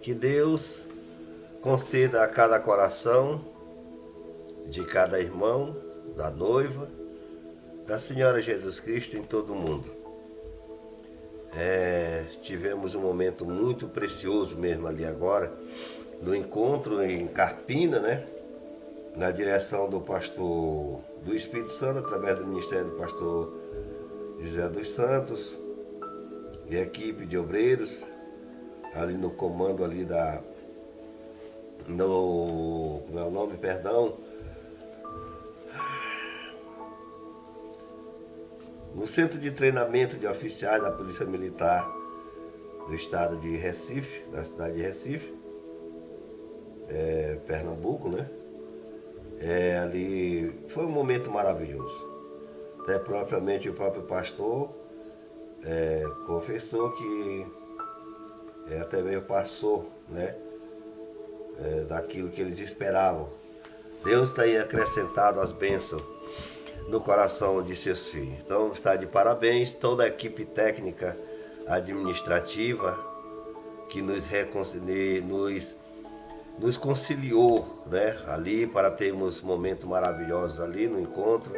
Que Deus conceda a cada coração de cada irmão, da noiva, da Senhora Jesus Cristo em todo o mundo. Tivemos um momento muito precioso mesmo ali agora, no encontro em Carpina, né? Na direção do pastor do Espírito Santo, através do ministério do pastor José dos Santos e equipe de obreiros, ali no comando ali como é o nome, perdão, no Centro de Treinamento de Oficiais da Polícia Militar do estado de Recife, da cidade de Recife, Pernambuco, né? Ali foi um momento maravilhoso. Até propriamente o próprio pastor confessou que até meio passou, né? Daquilo que eles esperavam. Deus está aí acrescentado as bênçãos no coração de seus filhos. Então está de parabéns toda a equipe técnica administrativa que nos conciliou, né, ali para termos momentos maravilhosos ali no encontro,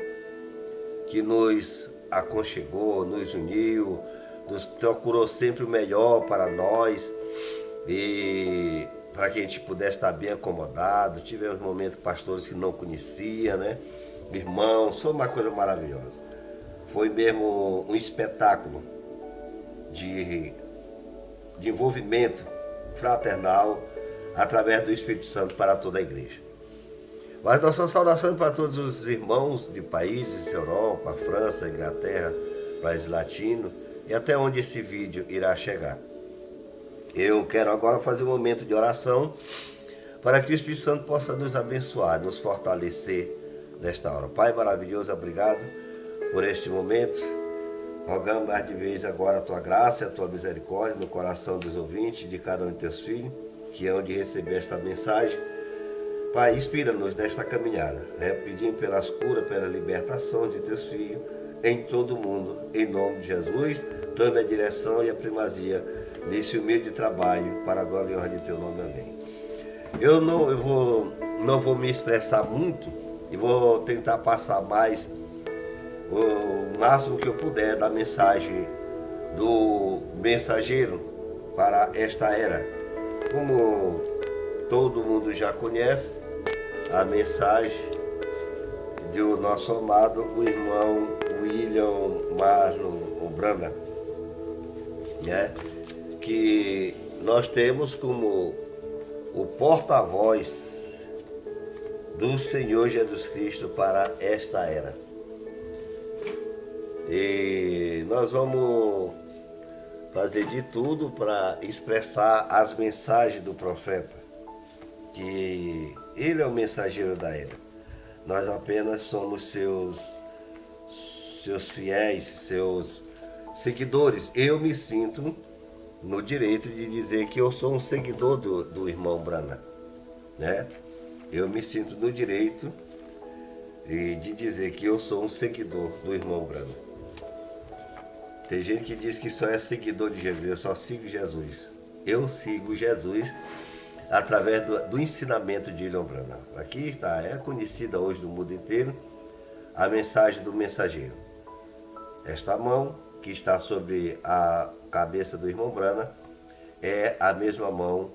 que nos aconchegou, nos uniu, nos procurou sempre o melhor para nós e para que a gente pudesse estar bem acomodado. Tivemos momentos com pastores que não conhecia, né? Irmãos, foi uma coisa maravilhosa. Foi mesmo um espetáculo de envolvimento fraternal através do Espírito Santo para toda a igreja. Mas nossa saudação para todos os irmãos de países, Europa, França, Inglaterra, países latinos e até onde esse vídeo irá chegar. Eu quero agora fazer um momento de oração para que o Espírito Santo possa nos abençoar, nos fortalecer nesta hora. Pai maravilhoso, obrigado por este momento. Rogamos mais de vez agora a tua graça e a tua misericórdia no coração dos ouvintes, de cada um de teus filhos, que é onde receber esta mensagem. Pai, inspira-nos nesta caminhada, né? Pedindo pelas curas, pela libertação de teus filhos em todo o mundo, em nome de Jesus. Tome a direção e a primazia nesse humilde trabalho, para a glória e honra de teu nome, amém. Eu não vou me expressar muito e vou tentar passar mais o máximo que eu puder da mensagem do mensageiro para esta era. Como todo mundo já conhece, a mensagem do nosso amado, o irmão William Marlon Branham, né? Que nós temos como o porta-voz do Senhor Jesus Cristo para esta era. E nós vamos fazer de tudo para expressar as mensagens do profeta, que ele é o mensageiro da era. Nós apenas somos seus fiéis, seus seguidores. Eu me sinto no direito de dizer que eu sou um seguidor do irmão Branham, né? Eu me sinto no direito de dizer que eu sou um seguidor do irmão Branham. Tem gente que diz que só é seguidor de Jesus, eu só sigo Jesus. Eu sigo Jesus através do ensinamento de William Branham. Aqui está, é conhecida hoje no mundo inteiro a mensagem do mensageiro. Esta mão que está sobre a cabeça do irmão Branham é a mesma mão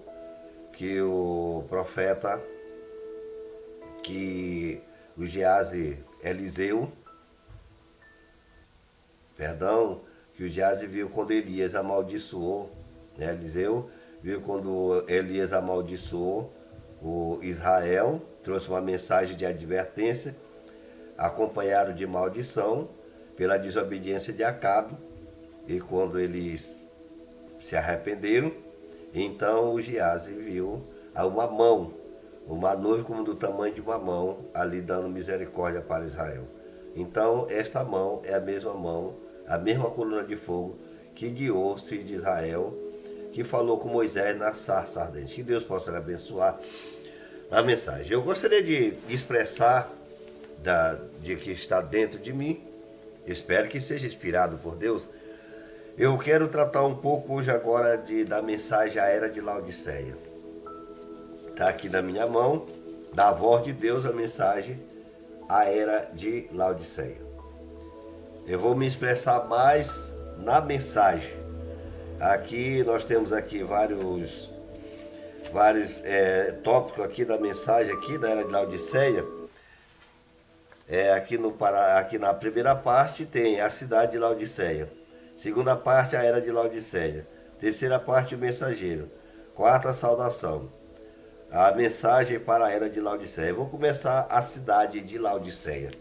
que o profeta, que o Geazi Eliseu, que o Geazi viu quando Elias amaldiçoou, né? Eliseu viu quando Elias amaldiçoou o Israel, trouxe uma mensagem de advertência, acompanhado de maldição pela desobediência de Acabe, e quando eles se arrependeram, então o Geazi viu uma mão, uma nuvem como do tamanho de uma mão, ali dando misericórdia para Israel. Então esta mão é a mesma mão, a mesma coluna de fogo que guiou os filhos de Israel, que falou com Moisés na sarça ardente. Que Deus possa abençoar a mensagem. Eu gostaria de expressar de que está dentro de mim, espero que seja inspirado por Deus, Eu quero tratar um pouco hoje agora da mensagem A Era de Laodiceia. Está aqui na minha mão, da voz de Deus, a mensagem A Era de Laodiceia. Eu vou me expressar mais na mensagem. Aqui nós temos aqui vários tópicos aqui da mensagem aqui da Era de Laodiceia. Aqui na primeira parte tem a cidade de Laodiceia. Segunda parte, a Era de Laodiceia. Terceira parte, o mensageiro. Quarta, a saudação. A mensagem para a Era de Laodiceia. Eu vou começar a cidade de Laodiceia.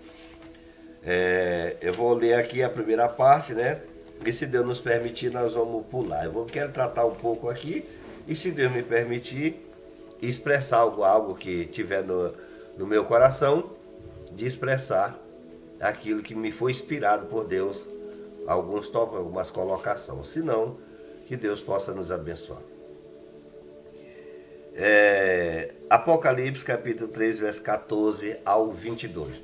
Eu vou ler aqui a primeira parte, né? E se Deus nos permitir, nós vamos pular. Quero tratar um pouco aqui. E se Deus me permitir, expressar algo que tiver no meu coração, de expressar aquilo que me foi inspirado por Deus, alguns tópicos, algumas colocações, senão que Deus possa nos abençoar. Apocalipse capítulo 3, verso 14 ao 22.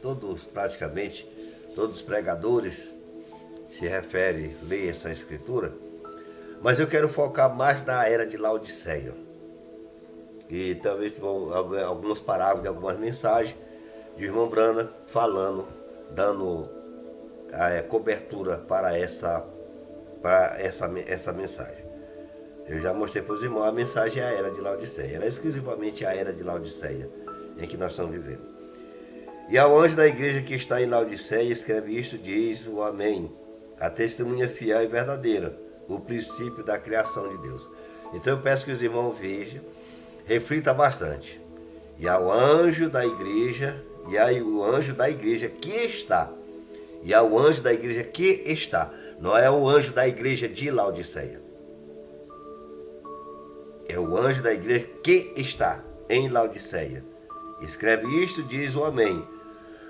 Praticamente todos os pregadores se referem, leem essa escritura, mas eu quero focar mais na Era de Laodiceia. E talvez alguns parágrafos de algumas mensagens de irmão Brana falando, dando cobertura para essa mensagem. Eu já mostrei para os irmãos, a mensagem é a Era de Laodiceia. Ela é exclusivamente a Era de Laodiceia em que nós estamos vivendo. E ao anjo da igreja que está em Laodiceia, escreve isto, diz o Amém, a testemunha fiel e verdadeira, o princípio da criação de Deus. Então eu peço que os irmãos vejam, reflitam bastante. E ao anjo da igreja, e aí o anjo da igreja que está, e ao anjo da igreja que está, não é o anjo da igreja de Laodiceia, é o anjo da igreja que está em Laodiceia. Escreve isto, diz o Amém,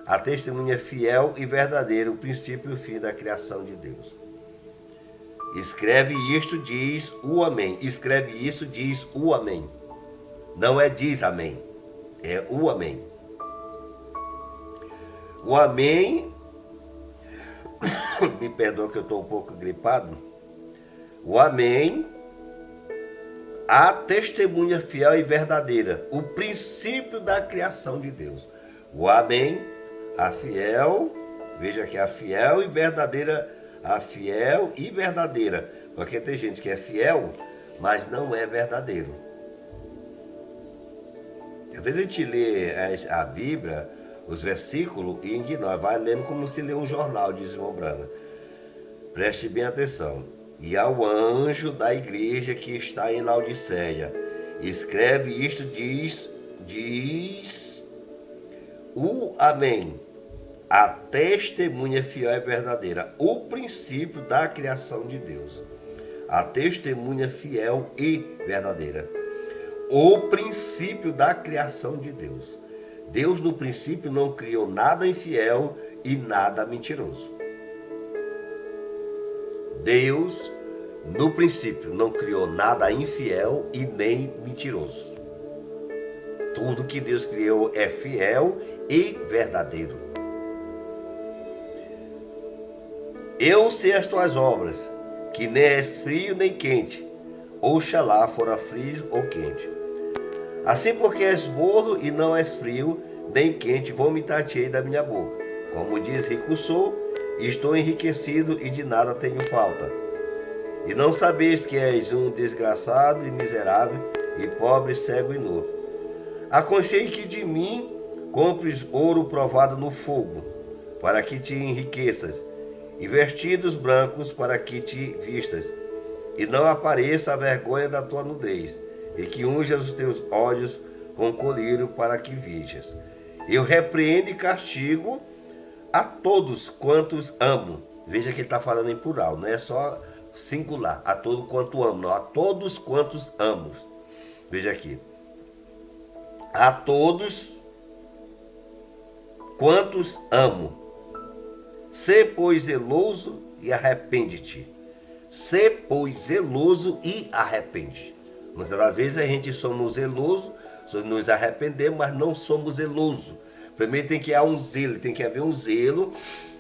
a testemunha fiel e verdadeira, o princípio e o fim da criação de Deus. Escreve isto, diz o Amém. Escreve isso, diz o Amém. Não é diz Amém, é o Amém. O Amém, me perdoa que eu estou um pouco gripado. O Amém, a testemunha fiel e verdadeira, o princípio da criação de Deus. O Amém, a fiel, veja que a fiel e verdadeira, porque tem gente que é fiel, mas não é verdadeiro. Às vezes a gente lê a Bíblia, os versículos, e ignora, vai lendo como se lê um jornal, diz o irmão Brana. Preste bem atenção. E ao anjo da igreja que está em Laodiceia, escreve isto, diz o Amém, a testemunha fiel e verdadeira, o princípio da criação de Deus. A testemunha fiel e verdadeira, o princípio da criação de Deus. Deus no princípio não criou nada infiel e nada mentiroso. Deus no princípio não criou nada infiel e nem mentiroso. Tudo que Deus criou é fiel e verdadeiro. Eu sei as tuas obras, que nem és frio nem quente, oxalá fora frio ou quente. Assim porque és morno e não és frio, nem quente, vomitar-te-ei da minha boca. Como diz, rico sou, estou enriquecido e de nada tenho falta. E não sabeis que és um desgraçado e miserável, e pobre, cego e nu. Aconchei que de mim compres ouro provado no fogo, para que te enriqueças, e vestidos brancos para que te vistas, e não apareça a vergonha da tua nudez, e que unjas os teus olhos com colírio para que vejas. Eu repreendo e castigo a todos quantos amo. Veja que ele está falando em plural, não é só singular, a todos quanto amo, não, a todos quantos amo. Veja aqui, a todos quantos amo. Sê, pois, zeloso e arrepende-te. Sê, pois, zeloso e arrepende. Muitas das vezes a gente somos zelosos, nos arrependemos, mas não somos zelosos. Primeiro tem que haver um zelo,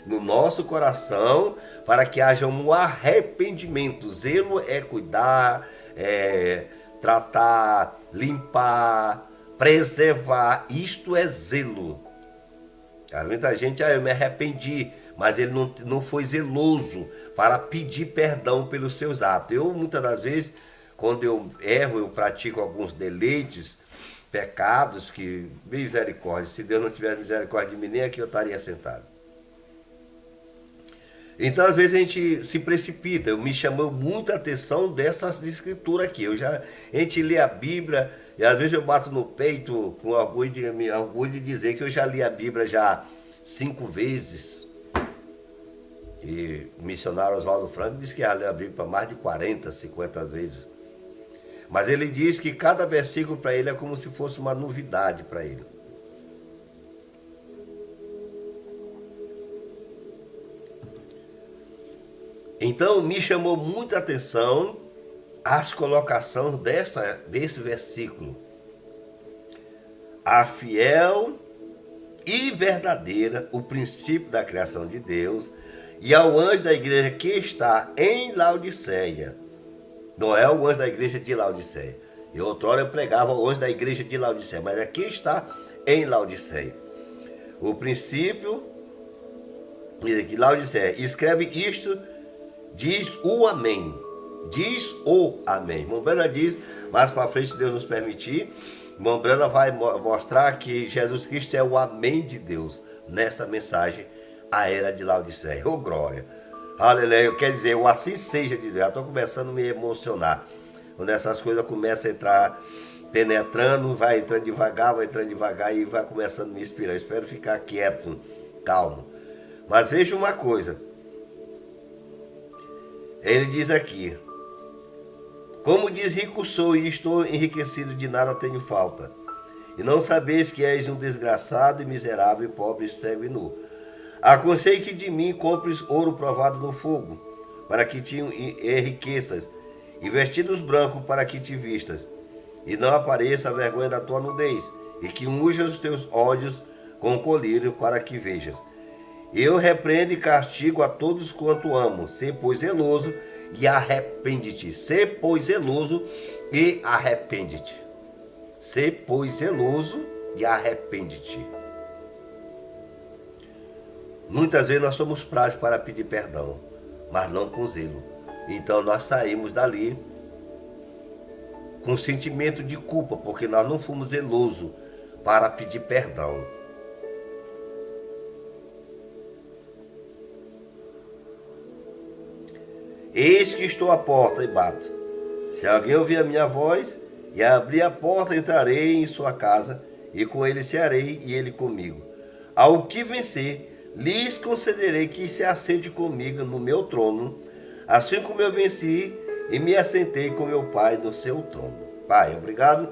no nosso coração para que haja um arrependimento. Zelo é cuidar, é tratar, limpar, preservar. Isto é zelo. Muita gente, eu me arrependi, mas ele não foi zeloso para pedir perdão pelos seus atos. Eu, muitas das vezes, quando eu erro, eu pratico alguns deleites, pecados que, misericórdia, se Deus não tivesse misericórdia de mim, nem aqui eu estaria sentado. Então, às vezes, a gente se precipita. Me chamou muita atenção dessas escrituras aqui. A gente lê a Bíblia, e às vezes eu bato no peito com orgulho de dizer que eu já li a Bíblia já 5 vezes. E o missionário Oswaldo Franco disse que já leu a Bíblia para mais de 40, 50 vezes. Mas ele diz que cada versículo para ele é como se fosse uma novidade para ele. Então me chamou muita atenção as colocações desse versículo. A fiel e verdadeira, o princípio da criação de Deus, e ao anjo da igreja que está em Laodiceia. Não é o anjo da igreja de Laodiceia. Eu outrora eu pregava o anjo da igreja de Laodiceia, mas aqui está em Laodiceia. O princípio de Laodiceia. Escreve isto, diz o amém. Diz o amém. Irmão Brana diz, mais para frente, se Deus nos permitir, irmão Brana vai mostrar que Jesus Cristo é o amém de Deus nessa mensagem, a era de Laodiceia. Ô glória! Aleluia! Quer dizer, o assim seja de Deus. Já estou começando a me emocionar. Quando essas coisas começam a entrar, penetrando, vai entrando devagar e vai começando a me inspirar. Eu espero ficar quieto, calmo. Mas veja uma coisa. Ele diz aqui: como diz, rico sou e estou enriquecido, de nada tenho falta. E não sabeis que és um desgraçado e miserável, e pobre, cego e nu. Aconselho que de mim compres ouro provado no fogo, para que te enriqueças, e vestidos brancos para que te vistas, e não apareça a vergonha da tua nudez, e que unjas os teus olhos com colírio para que vejas. Eu repreendo e castigo a todos quanto amo. Sê, pois, zeloso e arrepende-te. Sê, pois, zeloso e arrepende-te. Sê, pois, zeloso e arrepende-te. Muitas vezes nós somos práticos para pedir perdão, mas não com zelo. Então nós saímos dali com sentimento de culpa, porque nós não fomos zelosos para pedir perdão. Eis que estou à porta e bato. Se alguém ouvir a minha voz e abrir a porta, entrarei em sua casa, e com ele cearei e ele comigo. Ao que vencer, lhes concederei que se assente comigo no meu trono, assim como eu venci e me assentei com meu Pai no seu trono. Pai, obrigado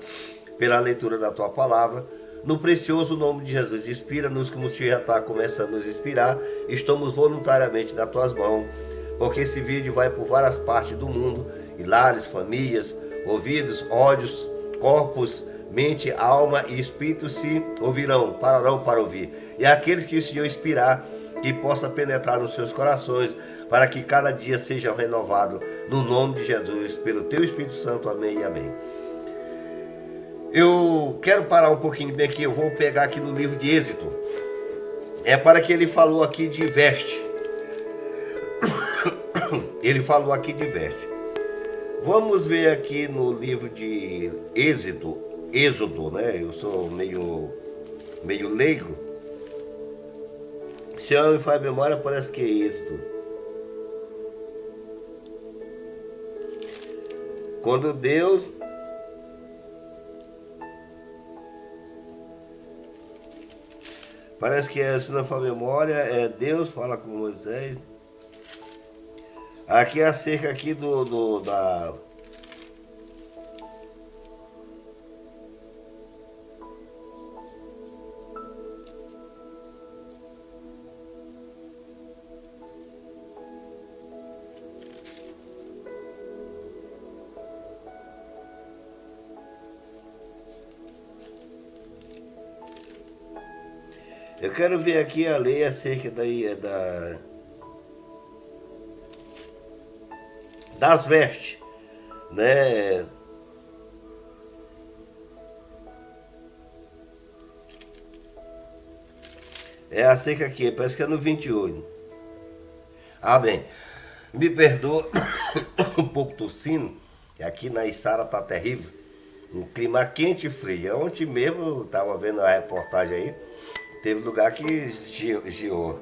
pela leitura da tua palavra. No precioso nome de Jesus, inspira-nos como o Senhor já está começando a nos inspirar. Estamos voluntariamente nas tuas mãos, porque esse vídeo vai por várias partes do mundo, e lares, famílias, ouvidos, olhos, corpos, mente, alma e espírito se ouvirão, pararão para ouvir. E aqueles que o Senhor inspirar, que possa penetrar nos seus corações, para que cada dia seja renovado, no nome de Jesus, pelo teu Espírito Santo. Amém e amém. Eu quero parar um pouquinho bem aqui, eu vou pegar aqui no livro de Êxodo. É para que ele falou aqui de veste. Ele falou aqui de veste. Vamos ver aqui no livro de Êxodo, né? Eu sou meio leigo. Se eu me faz memória, parece que é Êxodo. Quando Deus parece que é, se não for memória, é Deus fala com Moisés. Aqui é acerca aqui da Eu quero ver aqui a lei acerca das vestes, né? É acerca aqui, parece que é no 28. Ah, bem, me perdoa um pouco tossindo, que aqui na Içara tá terrível. Um clima quente e frio. Ontem mesmo eu estava vendo a reportagem aí, teve lugar que geou.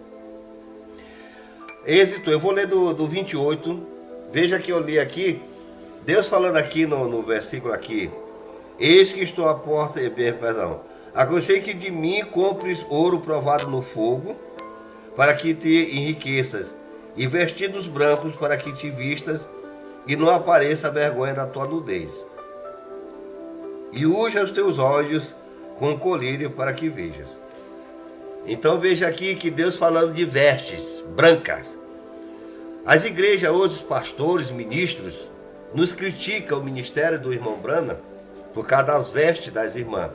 Êxito, eu vou ler do 28. Veja que eu li aqui, Deus falando aqui no versículo aqui. Eis que estou à porta, perdão. Aconselho que de mim compres ouro provado no fogo, para que te enriqueças, e vestidos brancos para que te vistas, e não apareça a vergonha da tua nudez. E unja os teus olhos com colírio para que vejas. Então veja aqui que Deus falando de vestes brancas. As igrejas hoje, os pastores, ministros, nos criticam o ministério do irmão Brana por causa das vestes das irmãs.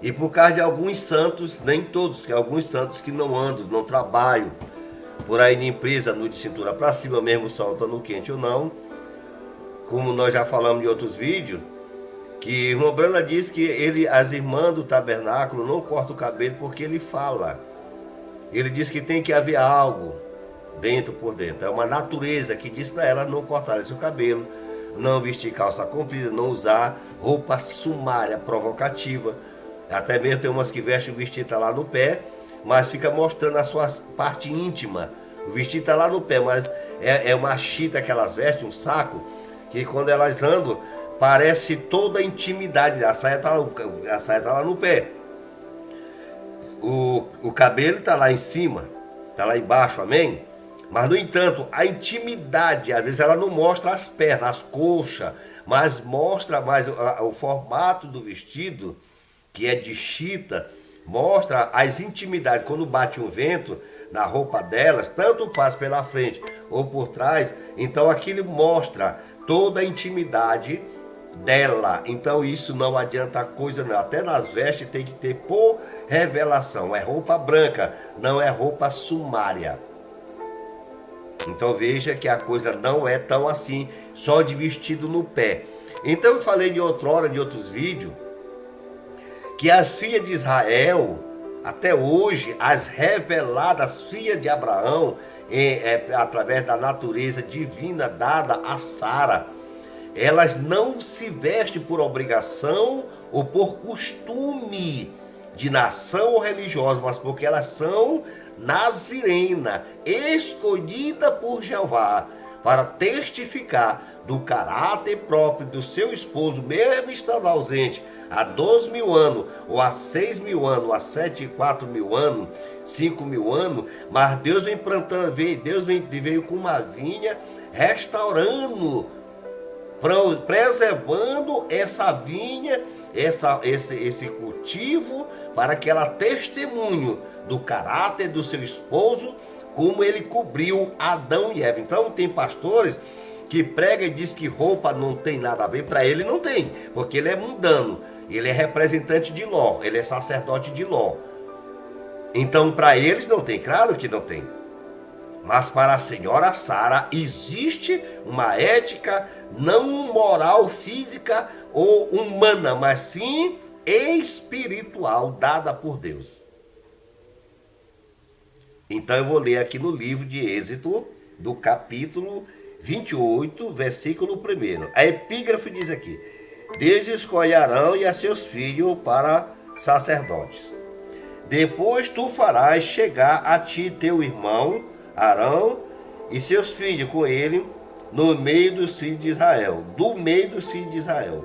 E por causa de alguns santos, nem todos, que alguns santos que não andam, não trabalham por aí na empresa, no de cintura para cima mesmo, soltando quente ou não. Como nós já falamos em outros vídeos, que o irmão Brana diz que as irmãs do tabernáculo não cortam o cabelo porque ele fala. Ele diz que tem que haver algo dentro por dentro. É uma natureza que diz para ela não cortar seu cabelo, não vestir calça comprida, não usar roupa sumária, provocativa. Até mesmo tem umas que vestem o vestido tá lá no pé, mas fica mostrando a sua parte íntima. O vestido está lá no pé, mas é uma chita que elas vestem, um saco, que quando elas andam, parece toda a intimidade. A saia tá lá no pé. O cabelo está lá em cima, está lá embaixo, amém? Mas, no entanto, a intimidade, às vezes ela não mostra as pernas, as coxas, mas mostra mais o formato do vestido, que é de chita, mostra as intimidades. Quando bate um vento na roupa delas, tanto faz pela frente ou por trás, então aquilo mostra toda a intimidade dela. Então isso não adianta coisa não. Até nas vestes tem que ter por revelação. É roupa branca, não é roupa sumária. Então veja que a coisa não é tão assim, só de vestido no pé. Então eu falei de outrora, de outros vídeos, que as filhas de Israel, até hoje, as reveladas filhas de Abraão, através da natureza divina dada a Sara, elas não se vestem por obrigação ou por costume de nação ou religiosa, mas porque elas são nazirena, escolhida por Jeová, para testificar do caráter próprio do seu esposo, mesmo estando ausente há 12 mil anos, ou há 6 mil anos, ou há 7,4 mil anos, 5 mil anos, mas Deus vem plantando, Deus veio com uma vinha, restaurando, preservando essa vinha, esse cultivo, para que ela testemunhe do caráter do seu esposo, como ele cobriu Adão e Eva. Então tem pastores que pregam e dizem que roupa não tem nada a ver. Para ele não tem, porque ele é mundano, ele é representante de Ló, ele é sacerdote de Ló. Então para eles não tem, claro que não tem. Mas para a senhora Sara existe uma ética não moral, física ou humana, mas sim espiritual, dada por Deus. Então eu vou ler aqui no livro de Êxodo, do capítulo 28, versículo 1. A epígrafe diz aqui: Deus escolhe Arão e a seus filhos para sacerdotes. Depois tu farás chegar a ti teu irmão Arão e seus filhos com ele no meio dos filhos de Israel, do meio dos filhos de Israel,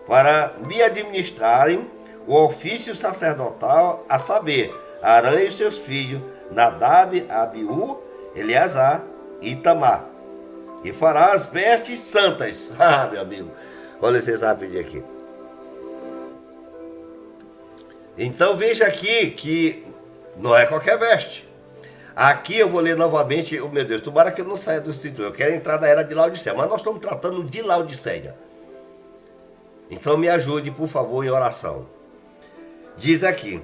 para me administrarem o ofício sacerdotal, a saber, Arão e seus filhos, Nadab, Abiú, Eleazar e Itamar. E fará as vestes santas. Ah, meu amigo, com licença rapidinho aqui. Então veja aqui que não é qualquer veste. Aqui eu vou ler novamente, oh, meu Deus, tomara que eu não saia do escritor. Eu quero entrar na era de Laodiceia, mas nós estamos tratando de Laodiceia. Então me ajude, por favor, em oração. Diz aqui: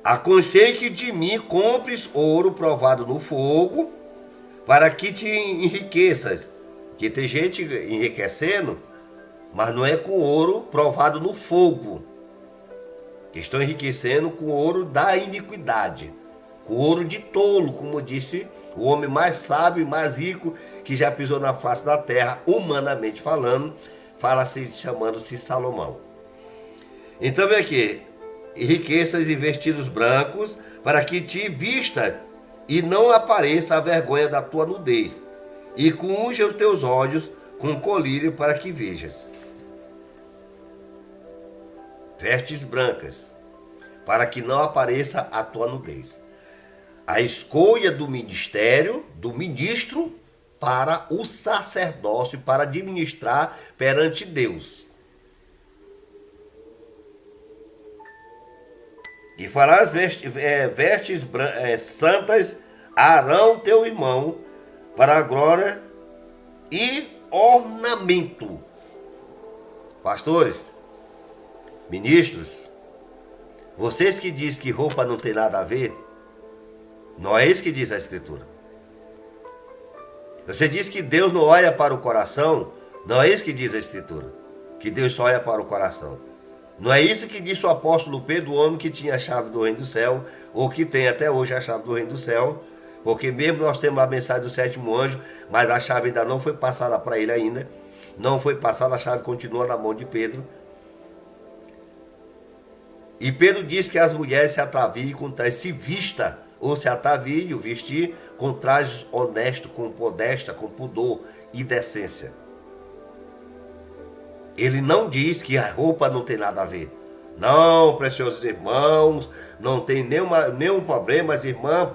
Aconselho que de mim compres ouro provado no fogo, para que te enriqueças. Que tem gente enriquecendo, mas não é com ouro provado no fogo. Que estão enriquecendo com ouro da iniquidade, com ouro de tolo, como disse o homem mais sábio e mais rico que já pisou na face da terra, humanamente falando, fala-se chamando-se Salomão. Então vem aqui, riquezas e vestidos brancos, para que te vista e não apareça a vergonha da tua nudez, e unja os teus olhos com colírio para que vejas. Vestes brancas, para que não apareça a tua nudez. A escolha do ministério, do ministro, para o sacerdócio, para administrar perante Deus. E farás vestes santas a Arão teu irmão, para a glória e ornamento. Pastores, ministros, vocês que dizem que roupa não tem nada a ver, não é isso que diz a Escritura. Você diz que Deus não olha para o coração, não é isso que diz a Escritura, que Deus só olha para o coração. Não é isso que disse o apóstolo Pedro, o homem que tinha a chave do reino do céu, ou que tem até hoje a chave do reino do céu, porque mesmo nós temos a mensagem do sétimo anjo, mas a chave ainda não foi passada para ele ainda, não foi passada, a chave continua na mão de Pedro. E Pedro diz que as mulheres se ataviem com trajes, se vista, ou se ataviem, vestir com trajes honestos, com modéstia, com pudor e decência. Ele não diz que a roupa não tem nada a ver. Não, preciosos irmãos, não tem nenhum problema. As irmãs,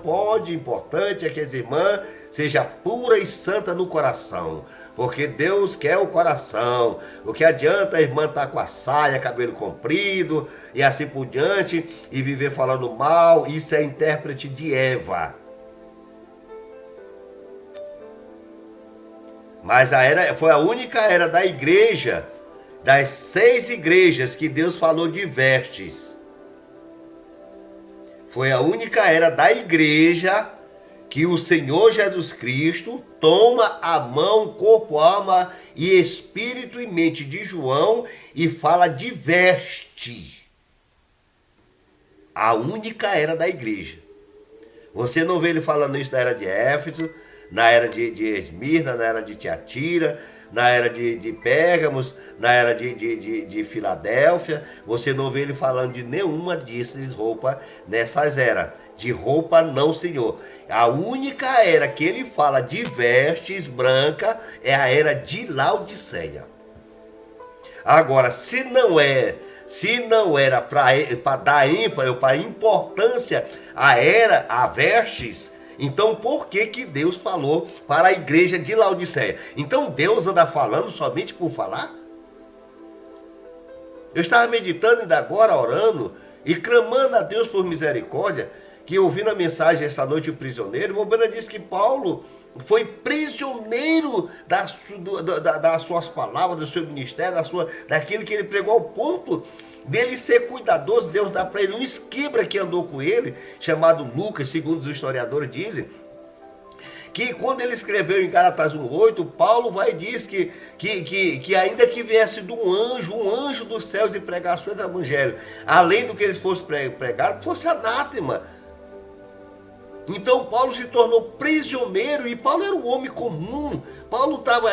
importante é que as irmãs seja pura e santa no coração. Porque Deus quer o coração. O que adianta a irmã estar com a saia, cabelo comprido e assim por diante, e viver falando mal? Isso é intérprete de Eva. Mas foi a única era da igreja, das 6 igrejas que Deus falou de vestes. Foi a única era da igreja que o Senhor Jesus Cristo toma a mão, corpo, alma e espírito e mente de João e fala de veste. A única era da igreja. Você não vê ele falando isso na era de Éfeso, na era de Esmirna, na era de Tiatira, na era de Pérgamos, na era de Filadélfia. Você não vê ele falando de nenhuma dessas roupas nessas eras. De roupa não, Senhor. A única era que ele fala de vestes branca é a era de Laodiceia. Agora, se não era para dar ênfase, para importância a vestes, então por que Deus falou para a igreja de Laodiceia? Então Deus anda falando somente por falar? Eu estava meditando ainda agora, orando e clamando a Deus por misericórdia, que ouvindo a mensagem essa noite, o prisioneiro, o Bobana disse que Paulo foi prisioneiro das suas palavras, do seu ministério, daquilo que ele pregou, ao ponto dele ser cuidadoso. Deus dá para ele um esquibra que andou com ele, chamado Lucas, segundo os historiadores dizem, que quando ele escreveu em Gálatas 1:8, Paulo vai e diz que ainda que viesse um anjo dos céus e pregasse o evangelho, além do que ele fosse pregar, fosse anátema. Então Paulo se tornou prisioneiro, e Paulo era um homem comum. Paulo estava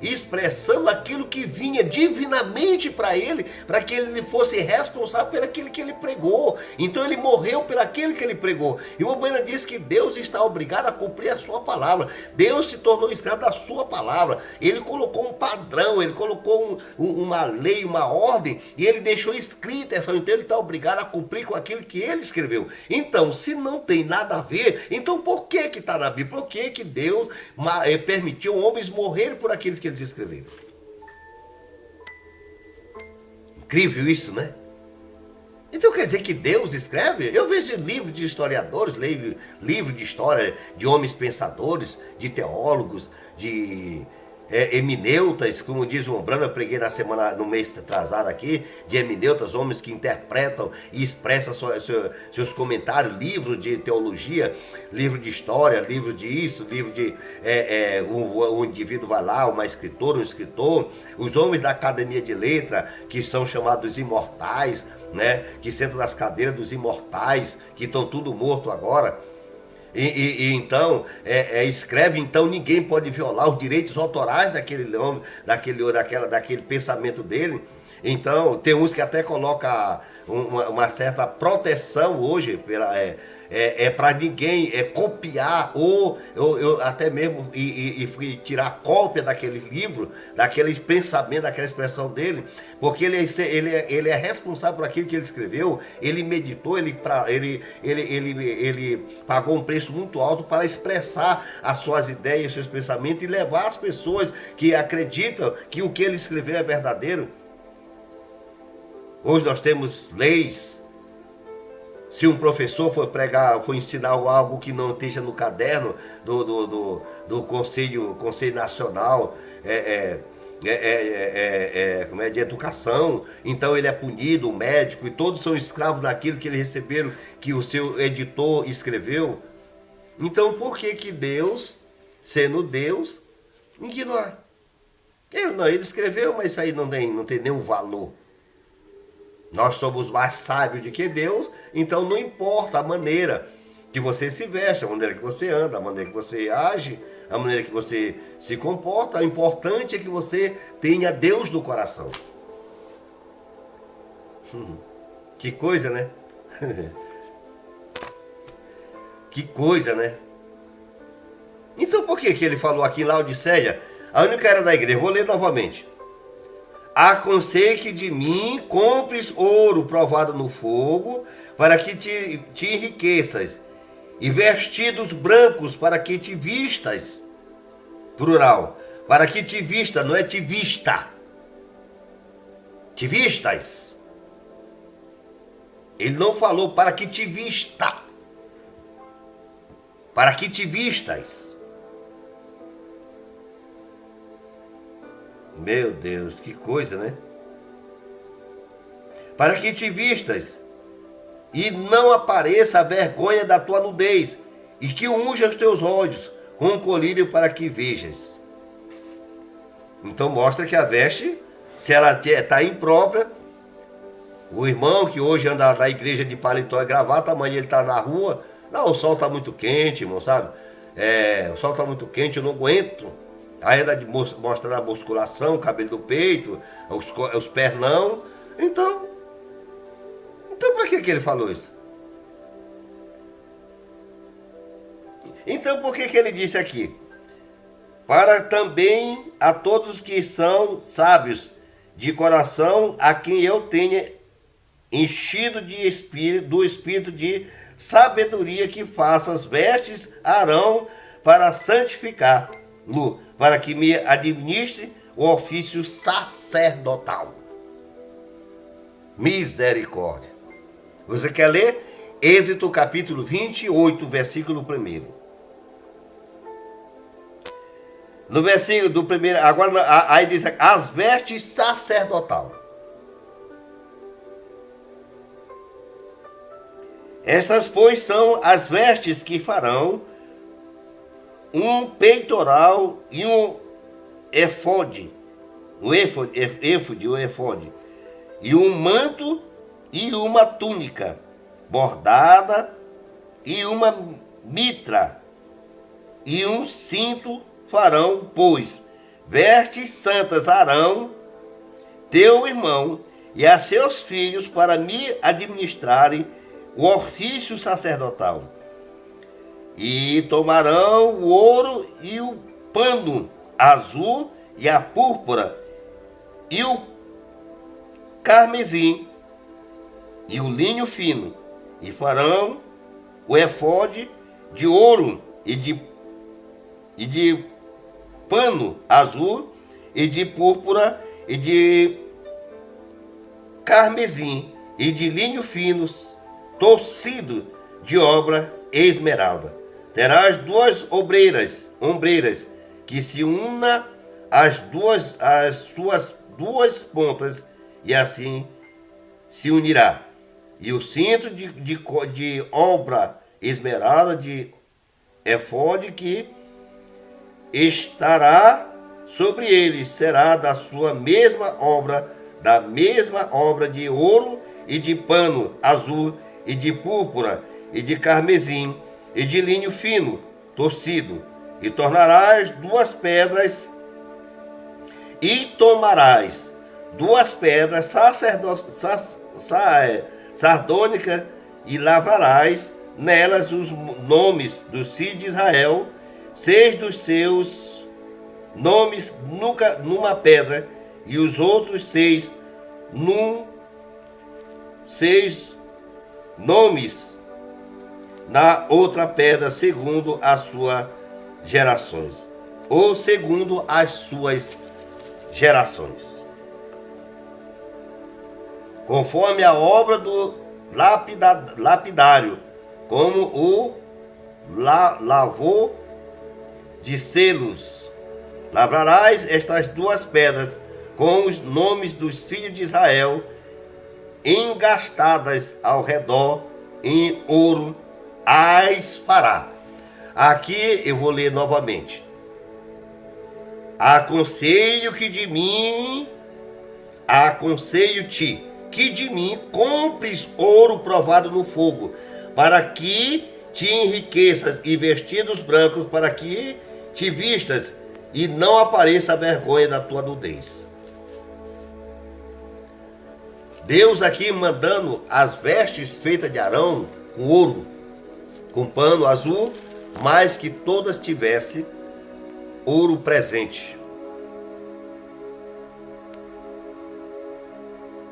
expressando aquilo que vinha divinamente para ele, para que ele fosse responsável por aquilo que ele pregou. Então ele morreu por aquilo que ele pregou. E o Bobana diz que Deus está obrigado a cumprir a sua palavra. Deus se tornou escravo da sua palavra. Ele colocou um padrão, ele colocou uma lei, uma ordem, e ele deixou escrita essa. Então ele está obrigado a cumprir com aquilo que ele escreveu. Então, se não tem nada a ver, então por que está na Bíblia? Por que Deus permitiu homens morrer por aqueles que eles escreveram? Incrível isso, né? Então quer dizer que Deus escreve? Eu vejo livros de historiadores, livro de história de homens pensadores, de teólogos, de hemeneutas, como diz o Ombrando, eu preguei no mês atrasado aqui, de hemeneutas, homens que interpretam e expressam seus comentários, livros de teologia, livro de história, livro de isso, livro de... o indivíduo vai lá, um escritor, os homens da academia de letra, que são chamados imortais, né, que sentam nas cadeiras dos imortais, que estão tudo morto agora. Então, escreve, então ninguém pode violar os direitos autorais daquele homem, daquele pensamento dele. Então, tem uns que até coloca uma certa proteção hoje para ninguém copiar ou até mesmo tirar cópia daquele livro, daquele pensamento, daquela expressão dele, porque ele é responsável por aquilo que ele escreveu, ele meditou, ele pagou um preço muito alto para expressar as suas ideias, seus pensamentos e levar as pessoas que acreditam que o que ele escreveu é verdadeiro. Hoje nós temos leis. Se um professor for ensinar algo que não esteja no caderno do Conselho Nacional de Educação, então ele é punido, o médico, e todos são escravos daquilo que eles receberam, que o seu editor escreveu. Então por que Deus, sendo Deus, ignora? Ele escreveu, mas isso aí não tem nenhum valor. Nós somos mais sábios do que Deus, então não importa a maneira que você se veste, a maneira que você anda, a maneira que você age, a maneira que você se comporta. O importante é que você tenha Deus no coração. Que coisa, né? Que coisa, né? Então por que ele falou aqui em Laodiceia? A única era da igreja, vou ler novamente. Aconselho que de mim compres ouro provado no fogo, para que te enriqueças, e vestidos brancos, para que te vistas. Plural. Para que te vista, não é te vista. Te vistas. Ele não falou para que te vista. Para que te vistas. Meu Deus, que coisa, né? Para que te vistas e não apareça a vergonha da tua nudez, e que unja os teus olhos com um colírio para que vejas. Então mostra que a veste, se ela está imprópria, o irmão que hoje anda na igreja de paletó e gravata, amanhã ele está na rua, não, o sol está muito quente, irmão, sabe? O sol está muito quente, eu não aguento. Aí anda mostrando a musculação, o cabelo do peito, os pernão. Então para que ele falou isso? Então por que ele disse aqui? Para também a todos que são sábios de coração, a quem eu tenha enchido do espírito de sabedoria, que faça as vestes Arão para santificar-lo, para que me administre o ofício sacerdotal. Misericórdia. Você quer ler? Êxodo capítulo 28, versículo 1. No versículo do primeiro, agora aí diz as vestes sacerdotal. Estas, pois, são as vestes que farão um peitoral e um efode, e um manto e uma túnica bordada, e uma mitra, e um cinto farão, pois, vestes santas Arão, teu irmão, e a seus filhos, para me administrarem o ofício sacerdotal. E tomarão o ouro e o pano azul e a púrpura e o carmesim e o linho fino, e farão o efode de ouro e de pano azul e de púrpura e de carmesim e de linho fino, torcido de obra esmeralda. Terás duas ombreiras que se una as suas duas pontas, e assim se unirá. E o cinto de obra esmeralda de efode que estará sobre ele será da sua mesma obra de ouro e de pano azul e de púrpura e de carmesim e de linho fino torcido, e tornarás duas pedras e tomarás duas pedras sardônicas e lavrarás nelas os nomes dos filhos de Israel, 6 dos seus nomes numa pedra, e os outros 6 6 nomes na outra pedra, segundo as suas gerações, ou segundo as suas gerações, conforme a obra do lapidário, como o lavor de selos. Lavrarás estas duas pedras com os nomes dos filhos de Israel, engastadas ao redor em ouro, as fará. Aqui eu vou ler novamente. Aconselho-te que de mim compres ouro provado no fogo, para que te enriqueças, e vestidos brancos, para que te vistas e não apareça a vergonha da tua nudez. Deus aqui mandando as vestes feitas de Arão com ouro, com pano azul, mas que todas tivessem ouro presente.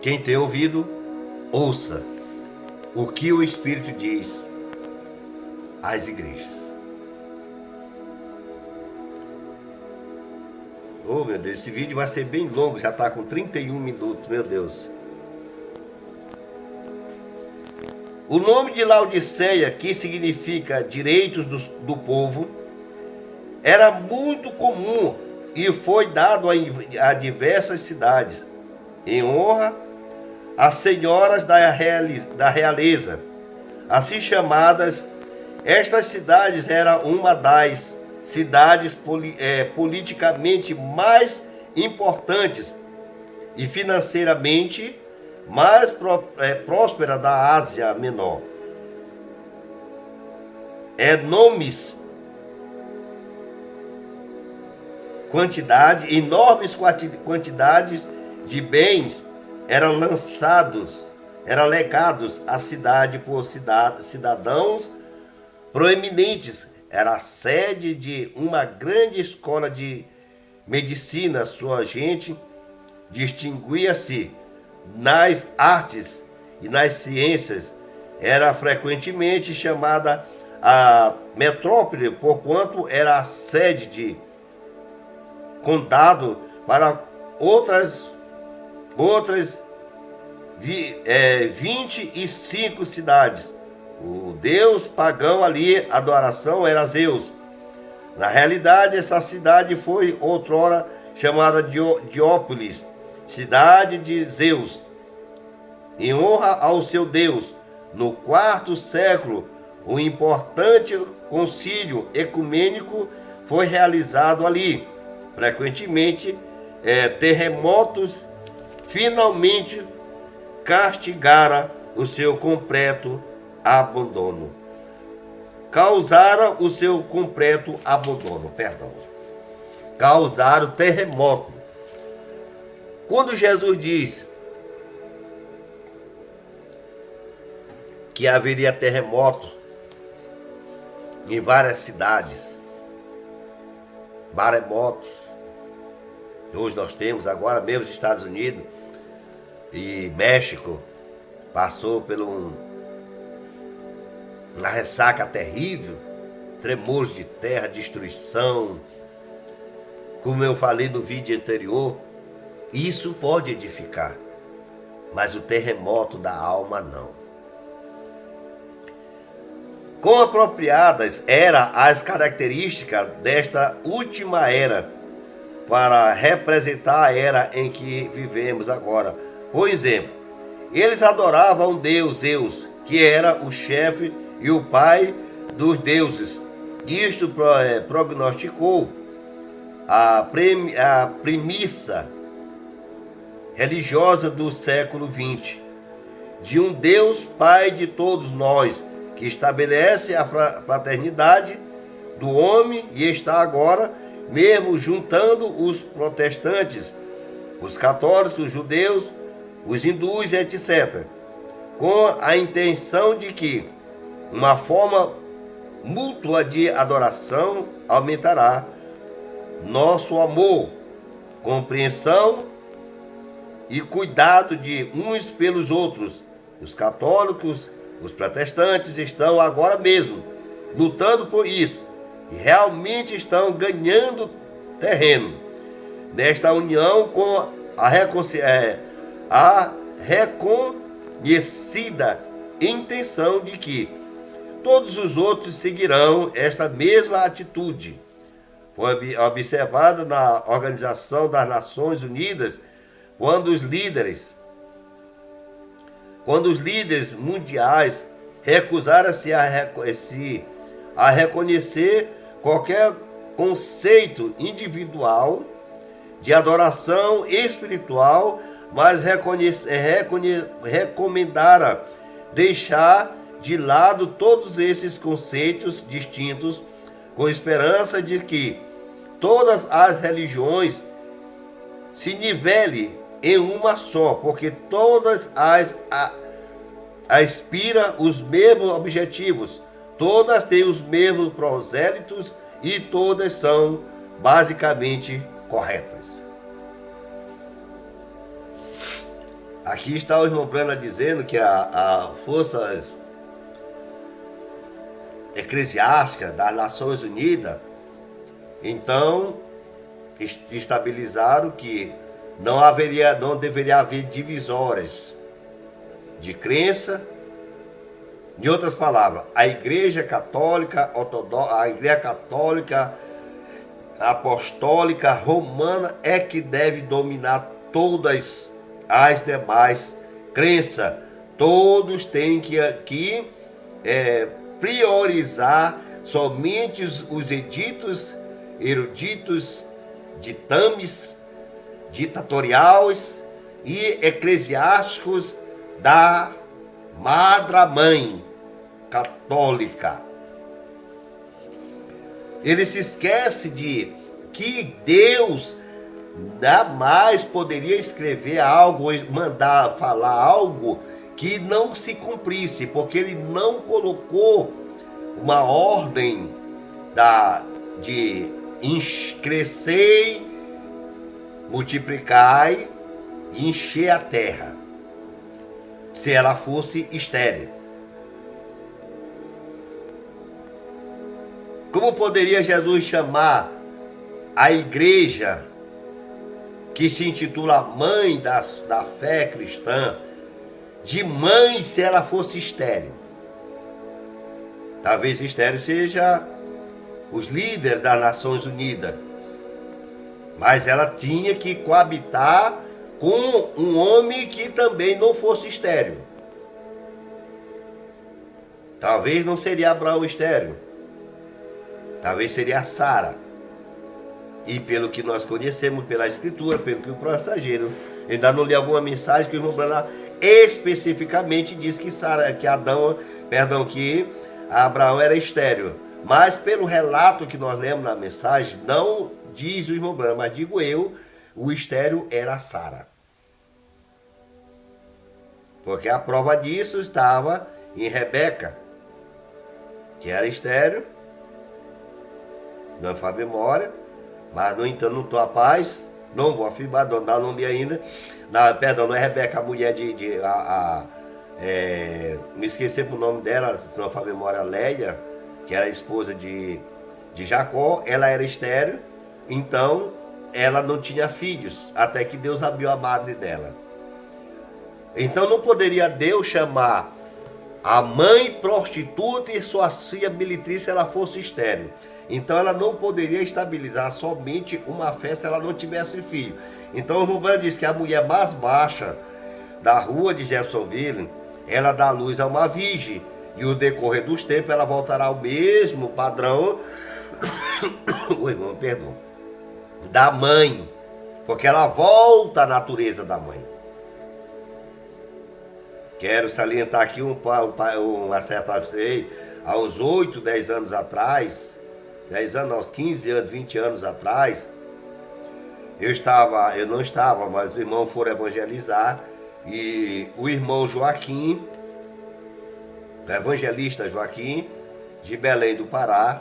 Quem tem ouvido, ouça o que o Espírito diz às igrejas. Oh, meu Deus, esse vídeo vai ser bem longo, já está com 31 minutos, meu Deus. O nome de Laodiceia, que significa direitos do povo, era muito comum e foi dado a diversas cidades, em honra às senhoras da realeza, assim chamadas. Estas cidades eram uma das cidades politicamente mais importantes e financeiramente mais próspera da Ásia Menor. Enormes quantidades de bens eram legados à cidade por cidadãos proeminentes. Era a sede de uma grande escola de medicina. Sua gente distinguia-se nas artes e nas ciências. Era frequentemente chamada a metrópole, porquanto era a sede de condado para outras 25 cidades. O deus pagão ali, a adoração era Zeus. Na realidade, essa cidade foi outrora chamada Diópolis, cidade de Zeus, em honra ao seu deus. No quarto século, um importante concílio ecumênico foi realizado ali. Frequentemente, terremotos finalmente castigaram o seu completo abandono. Causaram terremoto. Quando Jesus diz que haveria terremoto em várias cidades, maremotos, hoje nós temos, agora mesmo os Estados Unidos e México passou por uma ressaca terrível, tremores de terra, destruição. Como eu falei no vídeo anterior, isso pode edificar, mas o terremoto da alma não. Quão apropriadas eram as características desta última era, para representar a era em que vivemos agora. Por exemplo, eles adoravam um deus, Zeus, que era o chefe e o pai dos deuses. Isto prognosticou a premissa religiosa do século XX, de um Deus Pai de todos nós, que estabelece a fraternidade do homem e está agora mesmo juntando os protestantes, os católicos, os judeus, os hindus, etc., com a intenção de que uma forma mútua de adoração aumentará nosso amor, compreensão e cuidado de uns pelos outros. Os católicos, os protestantes estão agora mesmo lutando por isso e realmente estão ganhando terreno nesta união com a reconhecida intenção de que todos os outros seguirão esta mesma atitude. Foi observada na Organização das Nações Unidas quando os líderes mundiais recusaram-se a reconhecer qualquer conceito individual de adoração espiritual, mas recomendaram deixar de lado todos esses conceitos distintos, com esperança de que todas as religiões se nivelem em uma só, porque todas aspiram os mesmos objetivos, todas têm os mesmos prosélitos e todas são basicamente corretas. Aqui está o irmão Brana dizendo que a força eclesiástica das Nações Unidas, então, estabilizaram que não deveria haver divisórias de crença. Em outras palavras, a Igreja Católica Apostólica Romana é que deve dominar todas as demais crenças. Todos têm que priorizar somente os editos eruditos, ditames ditatoriais e eclesiásticos da Madre-Mãe Católica. Ele se esquece de que Deus jamais poderia escrever algo, mandar falar algo que não se cumprisse, porque ele não colocou uma ordem de crescer, multiplicai e encher a terra, se ela fosse estéril. Como poderia Jesus chamar a igreja, que se intitula mãe da fé cristã, de mãe se ela fosse estéril? Talvez estéril seja os líderes das Nações Unidas, mas ela tinha que coabitar com um homem que também não fosse estéril. Talvez não seria Abraão estéril, talvez seria Sara. E pelo que nós conhecemos pela Escritura, pelo que o mensageiro, eu ainda não li alguma mensagem que o irmão Branham especificamente diz que que Abraão era estéril. Mas pelo relato que nós lemos na mensagem, não diz o irmão Branham, mas digo eu, o estéril era Sara. Porque a prova disso estava em Rebeca, que era estéril, não faz memória, mas no entanto não estou a paz, não vou afirmar, não li ainda. Não é Rebeca, a mulher me esqueci o nome dela, se não faz memória, Léia, que era a esposa de Jacó. Ela era estéril, então ela não tinha filhos, até que Deus abriu a madre dela. Então não poderia Deus chamar a mãe prostituta e sua filha meretriz se ela fosse estéril. Então ela não poderia estabilizar somente uma fé se ela não tivesse filho. Então o irmão Branham diz que a mulher mais baixa da rua de Jeffersonville, ela dá luz a uma virgem. E o decorrer dos tempos ela voltará ao mesmo padrão, o irmão, perdão, da mãe. Porque ela volta à natureza da mãe. Quero salientar aqui uma certa vez, há uns 8, 10 anos atrás, 10 anos, aos 15 anos, 20 anos atrás, eu não estava, mas os irmãos foram evangelizar, e o irmão Joaquim, o evangelista Joaquim, de Belém do Pará,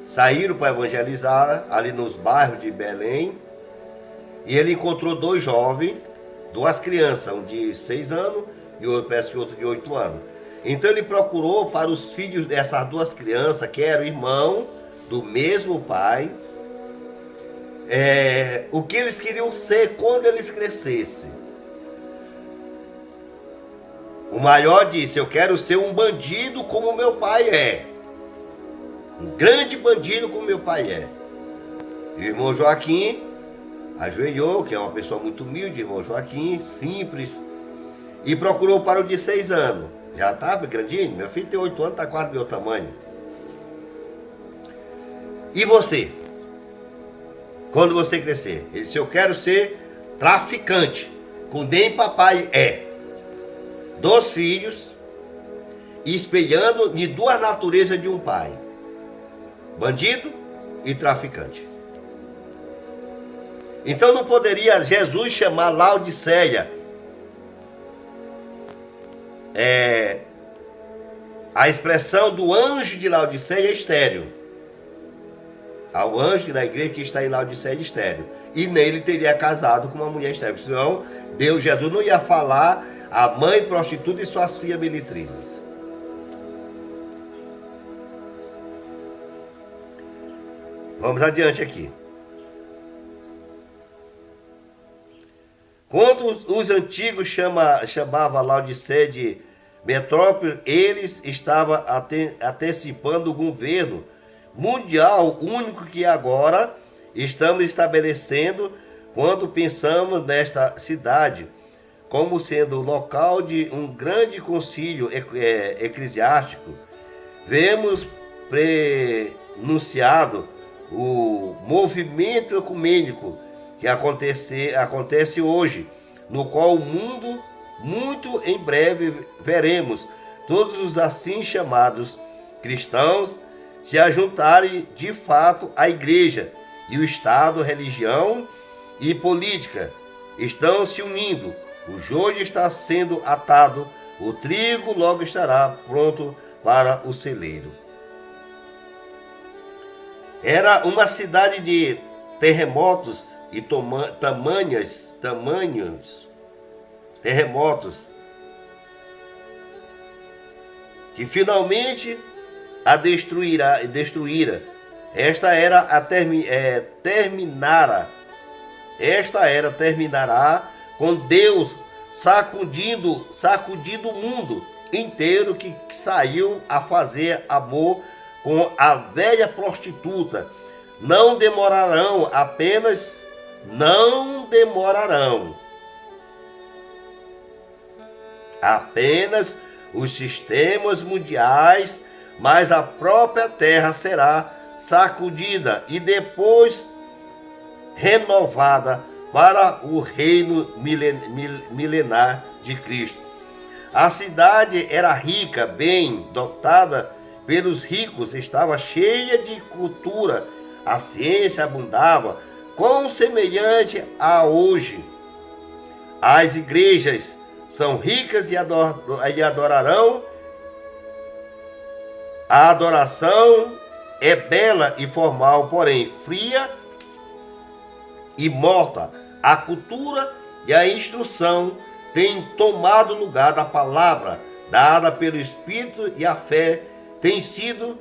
saíram para evangelizar ali nos bairros de Belém, e ele encontrou dois jovens, duas crianças, um de 6 anos e outro, parece que outro de 8 anos. Então ele procurou para os filhos dessas duas crianças, que eram irmãos do mesmo pai, o que eles queriam ser quando eles crescessem. O maior disse: eu quero ser um bandido como meu pai é. Um grande bandido como meu pai é. E o irmão Joaquim ajoelhou, que é uma pessoa muito humilde, irmão Joaquim, simples, e procurou para o de 6 anos. Já estava grandinho, meu filho tem 8 anos, está quase do meu tamanho. E você? Quando você crescer? Ele disse: eu quero ser traficante, como nem papai é. 2 filhos, espelhando em 2 naturezas de um pai: bandido e traficante. Então não poderia Jesus chamar Laodiceia, a expressão do anjo de Laodiceia é estéril. Ao anjo da igreja que está em Laodiceia é estéril. E nem ele teria casado com uma mulher estéril. Senão Jesus não ia falar a mãe prostituta e suas filhas meretrizes. Vamos adiante aqui. Quando os antigos chamavam Laodiceia de metrópole, eles estavam antecipando o governo mundial único que agora estamos estabelecendo quando pensamos nesta cidade como sendo o local de um grande concílio eclesiástico. Vemos prenunciado o movimento ecumênico que acontece hoje, no qual o mundo, muito em breve, veremos todos os assim chamados cristãos se ajuntarem de fato à igreja, e o Estado, religião e política estão se unindo. O joio está sendo atado, o trigo logo estará pronto para o celeiro. Era uma cidade de terremotos e tamanhos terremotos que finalmente a destruíra. Esta era terminará com Deus sacudindo o mundo inteiro que saiu a fazer amor com a velha prostituta. Não demorarão apenas os sistemas mundiais, mas a própria terra será sacudida e depois renovada para o reino milenar de Cristo. A cidade era rica, bem dotada pelos ricos, estava cheia de cultura, a ciência abundava, quão semelhante a hoje. As igrejas são ricas e adorarão. A adoração é bela e formal, porém fria e morta. A cultura e a instrução têm tomado lugar da palavra dada pelo Espírito, e a fé tem sido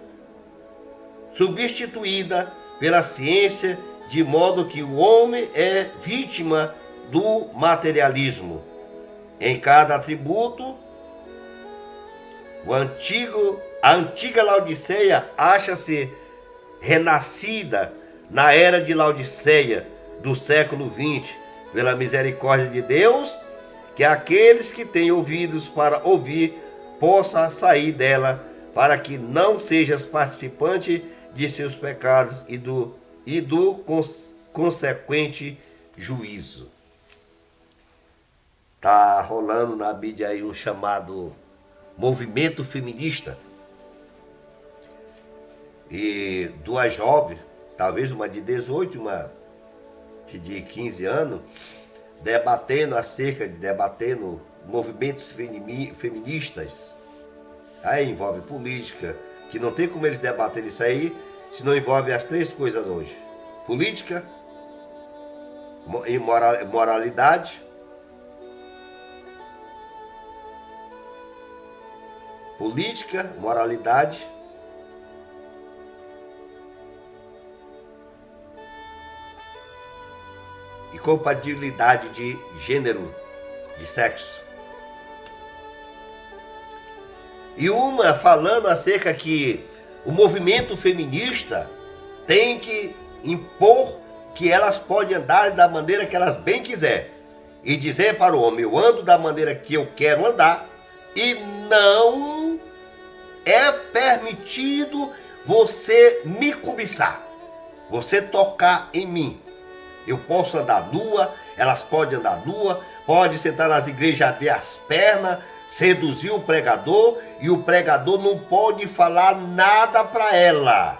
substituída pela ciência, de modo que o homem é vítima do materialismo. Em cada atributo, o antigo A antiga Laodiceia acha-se renascida na era de Laodiceia do século XX, pela misericórdia de Deus, que aqueles que têm ouvidos para ouvir possa sair dela, para que não sejas participante de seus pecados e do consequente juízo. Tá rolando na mídia aí um chamado movimento feminista. E duas jovens, talvez uma de 18 e uma de 15 anos, debatendo movimentos feministas. Aí envolve política, que não tem como eles debaterem isso aí, se não envolve as três coisas hoje: política, moralidade, e compatibilidade de gênero, de sexo. E uma falando acerca que o movimento feminista tem que impor que elas podem andar da maneira que elas bem quiser. E dizer para o homem: eu ando da maneira que eu quero andar, e não é permitido você me cobiçar, você tocar em mim. Eu posso andar nua, elas podem andar nua, pode sentar nas igrejas, abrir as pernas, seduzir o pregador, e o pregador não pode falar nada para ela.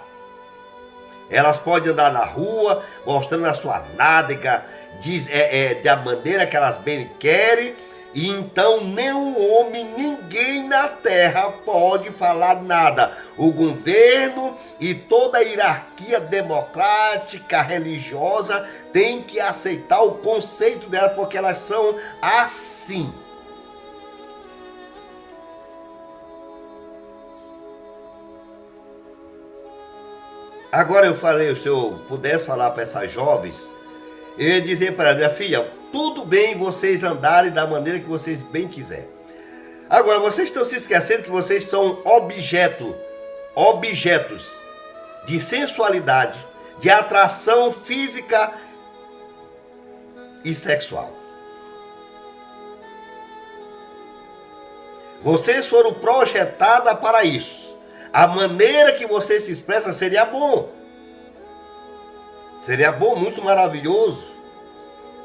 Elas podem andar na rua, mostrando a sua nádega, da maneira que elas bem querem, e então nem o homem, ninguém na terra pode falar nada. O governo e toda a hierarquia democrática, religiosa, tem que aceitar o conceito dela, porque elas são assim. Agora eu falei, se eu pudesse falar para essas jovens, eu ia dizer para ela: minha filha, tudo bem vocês andarem da maneira que vocês bem quiserem. Agora, vocês estão se esquecendo que vocês são objetos de sensualidade, de atração física e sexual. Vocês foram projetadas para isso. A maneira que você se expressa seria bom. Seria bom, muito maravilhoso,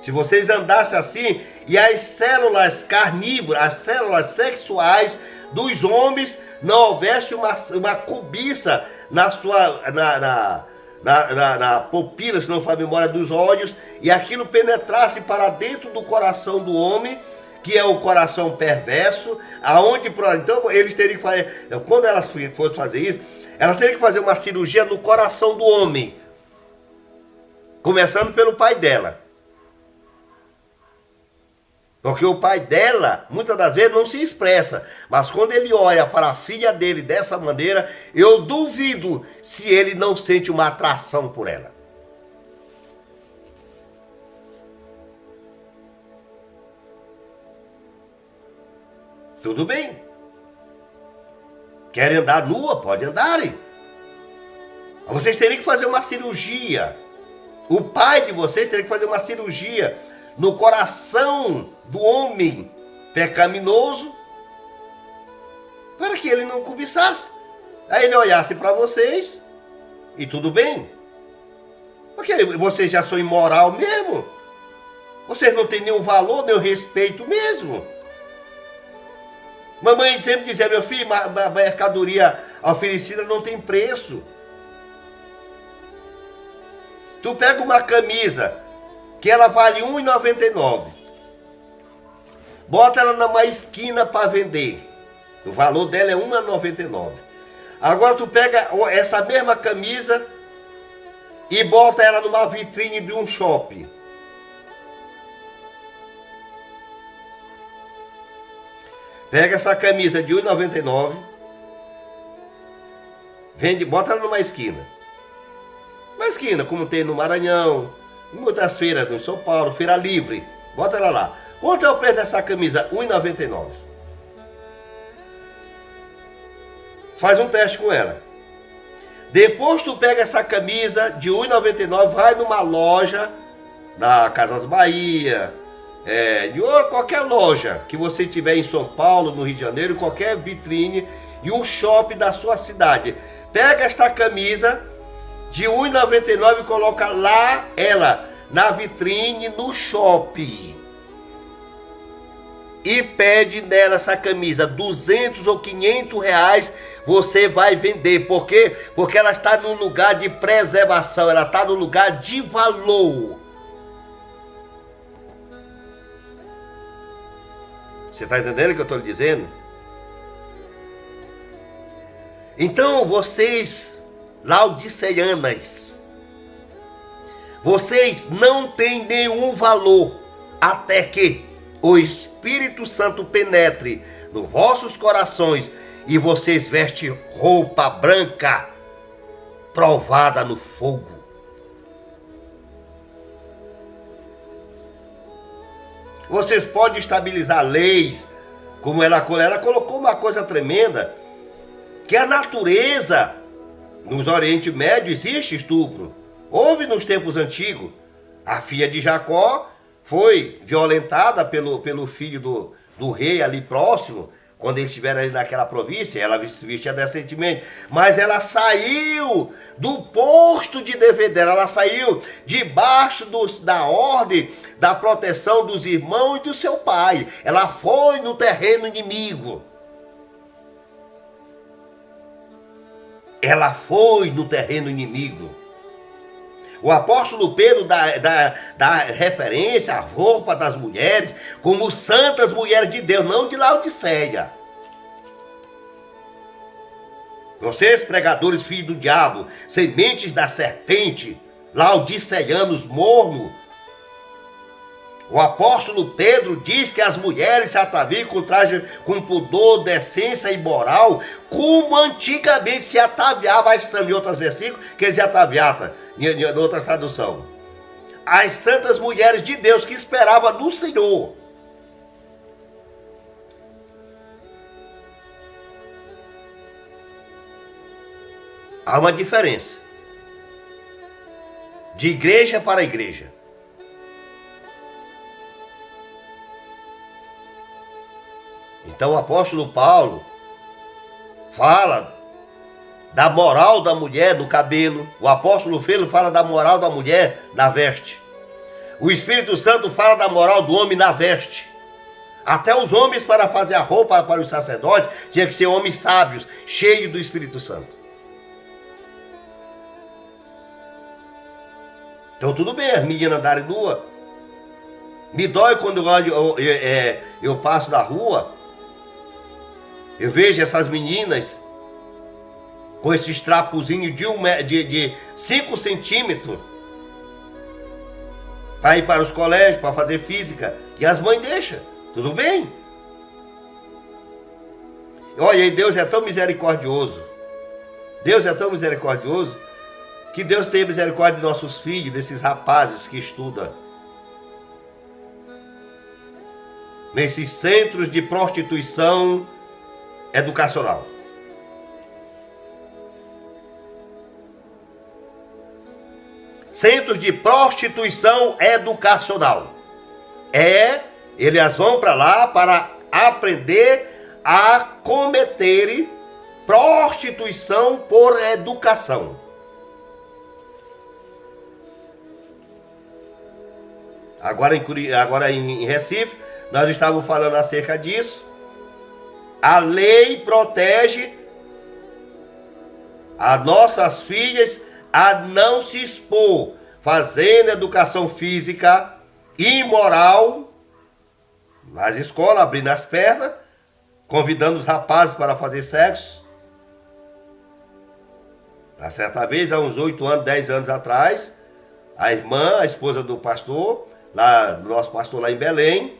se vocês andassem assim, e as células carnívoras, as células sexuais dos homens, não houvesse uma cobiça na sua na pupila, se não for a memória dos olhos, e aquilo penetrasse para dentro do coração do homem, que é o coração perverso, aonde então eles teriam que fazer, quando elas fossem fazer isso, elas teriam que fazer uma cirurgia no coração do homem, começando pelo pai dela. Porque o pai dela, muitas das vezes, não se expressa. Mas quando ele olha para a filha dele dessa maneira, eu duvido se ele não sente uma atração por ela. Tudo bem. Querem andar nua? Pode andarem. Vocês teriam que fazer uma cirurgia. O pai de vocês teria que fazer uma cirurgia no coração do homem pecaminoso, para que ele não cobiçasse. Aí ele olhasse para vocês e tudo bem. Porque vocês já são imoral mesmo. Vocês não têm nenhum valor, nenhum respeito mesmo. Mamãe sempre dizia: meu filho, a mercadoria oferecida não tem preço. Tu pega uma camisa que ela vale R$ 1,99. Bota ela numa esquina para vender. O valor dela é R$ 1,99. Agora tu pega essa mesma camisa e bota ela numa vitrine de um shopping. Pega essa camisa de R$ 1,99, vende, bota ela numa esquina. Uma esquina, como tem no Maranhão, em muitas feiras no São Paulo, feira livre. Bota ela lá. Quanto é o preço dessa camisa? R$ 1,99. Faz um teste com ela. Depois tu pega essa camisa de R$ 1,99, vai numa loja, na Casas Bahia, de qualquer loja que você tiver em São Paulo, no Rio de Janeiro, qualquer vitrine e um shopping da sua cidade. Pega esta camisa de R$ 1,99 e coloca lá ela, na vitrine, no shopping. E pede nela essa camisa, 200 ou 500 reais, você vai vender. Por quê? Porque ela está num lugar de preservação, ela está num lugar de valor. Você está entendendo o que eu estou lhe dizendo? Então, vocês, laodiceanas, vocês não têm nenhum valor até que o Espírito Santo penetre nos vossos corações e vocês vestem roupa branca provada no fogo. Vocês podem estabilizar leis, como ela colocou uma coisa tremenda, que a natureza, nos Oriente Médio existe estupro. Houve nos tempos antigos. A filha de Jacó foi violentada pelo filho do rei ali próximo, quando eles estiveram ali naquela província, ela se vestia decentemente, mas ela saiu do posto de dever dela, ela saiu debaixo da ordem, da proteção dos irmãos e do seu pai. Ela foi no terreno inimigo. Ela foi no terreno inimigo. O apóstolo Pedro dá referência à roupa das mulheres como santas mulheres de Deus, não de Laodiceia. Vocês, pregadores, filhos do diabo, sementes da serpente, laodiceanos mornos, o apóstolo Pedro diz que as mulheres se ataviam com traje com pudor, decência e moral, como antigamente se ataviava, em outros versículos, que eles se ataviavam, em outras traduções. As santas mulheres de Deus que esperavam no Senhor. Há uma diferença de igreja para igreja. Então o apóstolo Paulo fala da moral da mulher no cabelo. O apóstolo Pedro fala da moral da mulher na veste. O Espírito Santo fala da moral do homem na veste. Até os homens, para fazer a roupa para os sacerdotes, tinha que ser homens sábios, cheios do Espírito Santo. Então tudo bem, as meninas andarem nua. Me dói quando eu passo na rua, eu vejo essas meninas com esses trapozinhos de 5 centímetros para ir para os colégios, para fazer física, e as mães deixam. Tudo bem? Olha, e Deus é tão misericordioso. Deus é tão misericordioso que Deus tenha misericórdia de nossos filhos, desses rapazes que estudam nesses centros de prostituição educacional. Centros de prostituição educacional. Eles vão para lá para aprender a cometer prostituição por educação. Agora em Recife, nós estávamos falando acerca disso. A lei protege as nossas filhas a não se expor, fazendo educação física imoral nas escolas, abrindo as pernas, convidando os rapazes para fazer sexo. Na certa vez, há uns 8 anos, 10 anos atrás, a irmã, a esposa do pastor, do nosso pastor lá em Belém,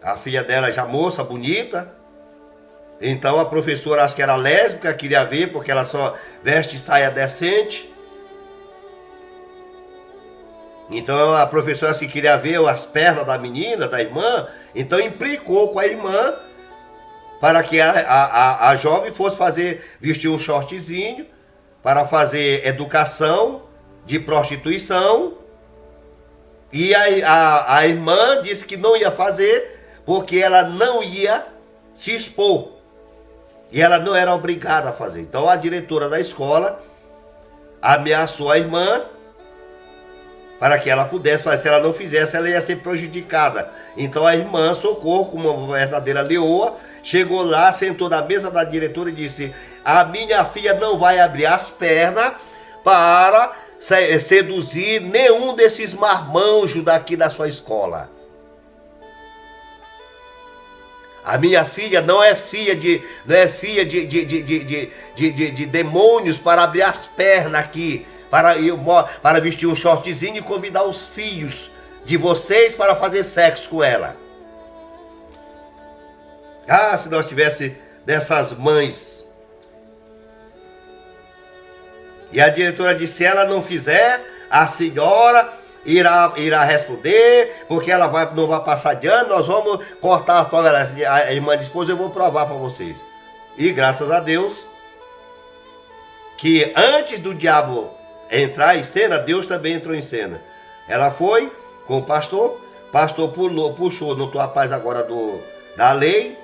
a filha dela já moça, bonita. Então a professora, acho que era lésbica, queria ver, porque ela só veste saia decente. Então a professora, se queria ver as pernas da menina, da irmã, então implicou com a irmã para que a jovem fosse vestir um shortzinho, para fazer educação de prostituição. E a irmã disse que não ia fazer, porque ela não ia se expor. E ela não era obrigada a fazer. Então a diretora da escola ameaçou a irmã para que ela pudesse fazer. Se ela não fizesse, ela ia ser prejudicada. Então a irmã, Socorro, como uma verdadeira leoa, chegou lá, sentou na mesa da diretora e disse: a minha filha não vai abrir as pernas para seduzir nenhum desses marmanjos daqui da sua escola. A minha filha não é filha de demônios para abrir as pernas aqui, para vestir um shortzinho e convidar os filhos de vocês para fazer sexo com ela. Ah, se nós tivesse dessas mães. E a diretora disse: se ela não fizer, a senhora irá responder, porque ela não vai passar de ano, nós vamos cortar a tolerância. A irmã disse: pois eu vou provar para vocês. E graças a Deus, que antes do diabo entrar em cena, Deus também entrou em cena. Ela foi com o pastor puxou no rapaz agora da lei,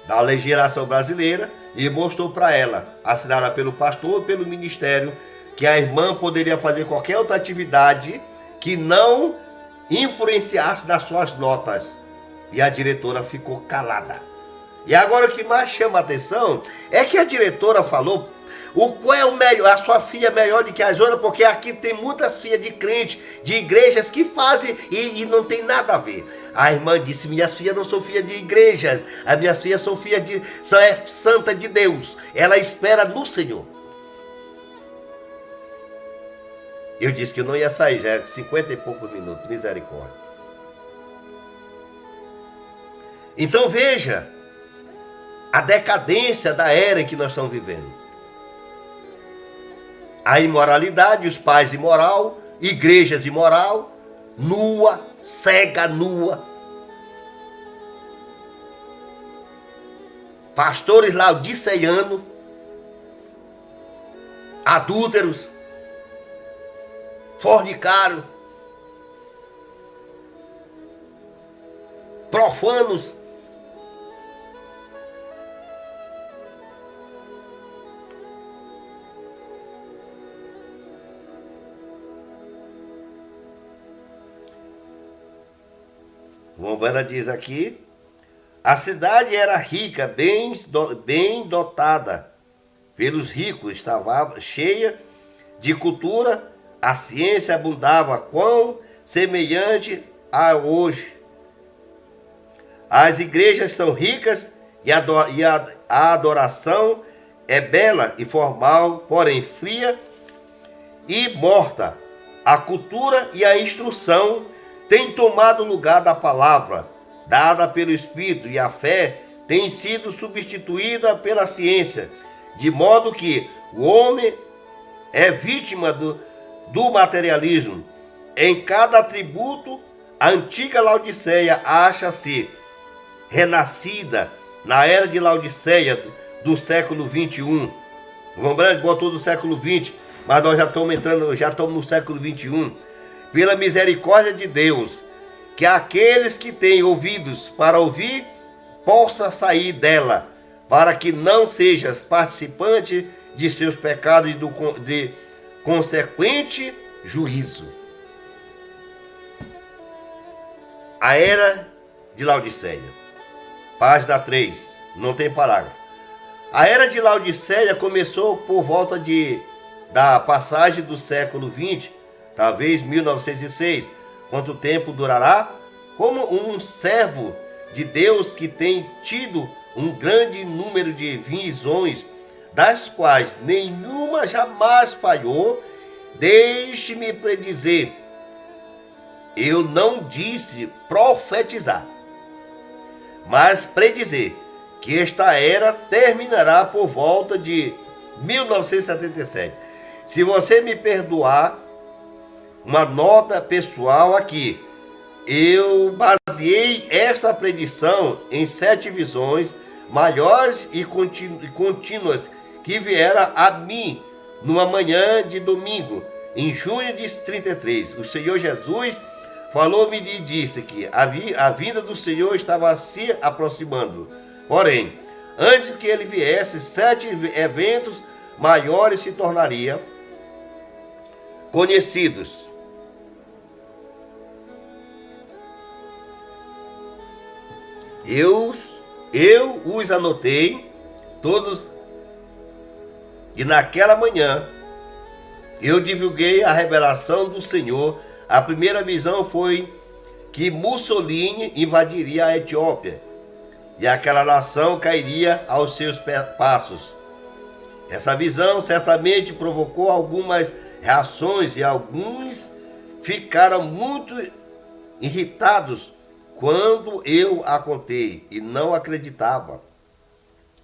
da legislação brasileira, e mostrou para ela, assinada pelo pastor e pelo ministério, que a irmã poderia fazer qualquer outra atividade que não influenciasse nas suas notas. E a diretora ficou calada. E agora o que mais chama a atenção é que a diretora falou qual é o melhor, a sua filha é melhor do que as outras, porque aqui tem muitas filhas de crentes, de igrejas que fazem e não tem nada a ver. A irmã disse: minhas filhas não são filhas de igrejas, as minhas filhas são filhas são santa de Deus. Ela espera no Senhor. Eu disse que eu não ia sair, já é 50 e poucos minutos, misericórdia. Então veja a decadência da era em que nós estamos vivendo. A imoralidade, os pais imoral, igrejas imoral, nua, cega, nua. Pastores laodiceanos, adúlteros, fornicários, profanos. Rombana diz aqui: a cidade era rica, bem dotada pelos ricos, estava cheia de cultura, a ciência abundava, quão semelhante a hoje. As igrejas são ricas e a adoração é bela e formal, porém fria e morta. A cultura e a instrução têm tomado o lugar da palavra dada pelo Espírito, e a fé tem sido substituída pela ciência, de modo que o homem é vítima do materialismo. Em cada atributo, a antiga Laodiceia acha-se renascida na era de Laodiceia do século 21. O Rembrandt botou do século 20, mas nós já estamos no século 21. Pela misericórdia de Deus, que aqueles que têm ouvidos para ouvir possa sair dela, para que não sejas participante de seus pecados e de consequente juízo. A era de Laodiceia, página 3, não tem parágrafo. A era de Laodiceia começou por volta da passagem do século 20, talvez 1906. Quanto tempo durará? Como um servo de Deus que tem tido um grande número de visões, das quais nenhuma jamais falhou, deixe-me predizer. Eu não disse profetizar, mas predizer que esta era terminará por volta de 1977. Se você me perdoar, uma nota pessoal aqui. Eu baseei esta predição em 7 visões maiores e contínuas que vieram a mim numa manhã de domingo, em junho de 33. O Senhor Jesus falou-me e disse que a vinda do Senhor estava se aproximando. Porém, antes que ele viesse, 7 eventos maiores se tornariam conhecidos. Eu os anotei todos, e naquela manhã eu divulguei a revelação do Senhor. A primeira visão foi que Mussolini invadiria a Etiópia e aquela nação cairia aos seus passos. Essa visão certamente provocou algumas reações e alguns ficaram muito irritados quando eu a contei e não acreditava.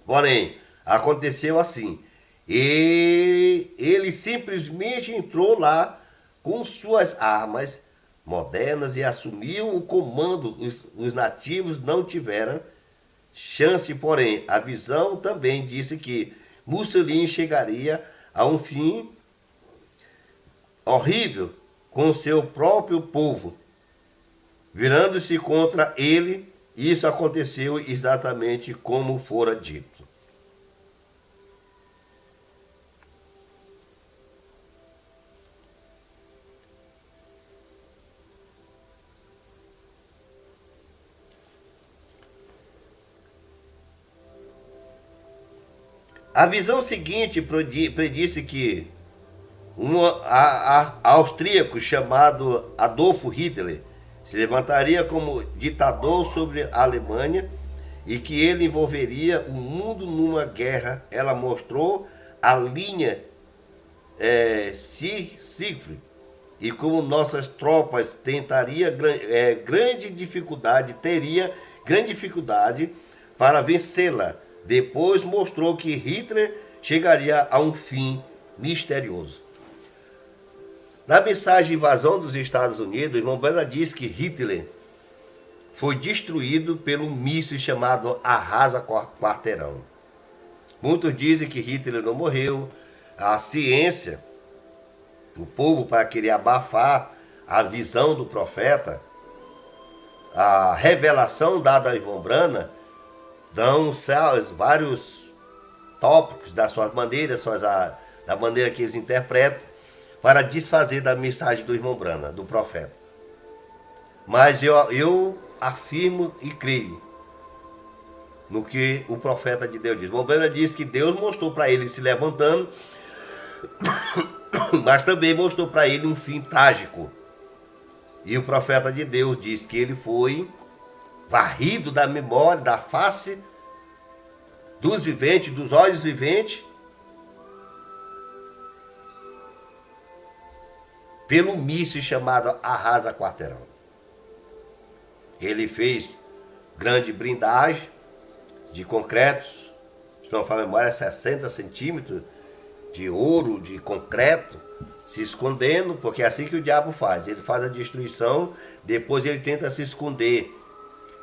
Porém, aconteceu assim. E ele simplesmente entrou lá com suas armas modernas e assumiu o comando. Os nativos não tiveram chance, porém, a visão também disse que Mussolini chegaria a um fim horrível com seu próprio povo, virando-se contra ele. Isso aconteceu exatamente como fora dito. A visão seguinte predisse que um austríaco chamado Adolf Hitler se levantaria como ditador sobre a Alemanha e que ele envolveria o mundo numa guerra. Ela mostrou a linha Siegfried e como nossas tropas teria grande dificuldade para vencê-la. Depois mostrou que Hitler chegaria a um fim misterioso. Na mensagem de invasão dos Estados Unidos, o irmão Branham diz que Hitler foi destruído pelo míssil chamado Arrasa Quarteirão. Muitos dizem que Hitler não morreu. A ciência, o povo, para querer abafar a visão do profeta, a revelação dada ao irmão Branham, dão vários tópicos das suas maneiras, da maneira que eles interpretam, para desfazer da mensagem do irmão Branham, do profeta. Mas eu afirmo e creio no que o profeta de Deus diz. O irmão Branham diz que Deus mostrou para ele se levantando, mas também mostrou para ele um fim trágico. E o profeta de Deus diz que ele foi varrido da memória, da face dos viventes, dos olhos viventes, pelo míssil chamado Arrasa Quarteirão. Ele fez grande blindagem de concreto, se não for a memória, 60 centímetros de ouro, de concreto, se escondendo, porque é assim que o diabo faz. Ele faz a destruição, depois ele tenta se esconder.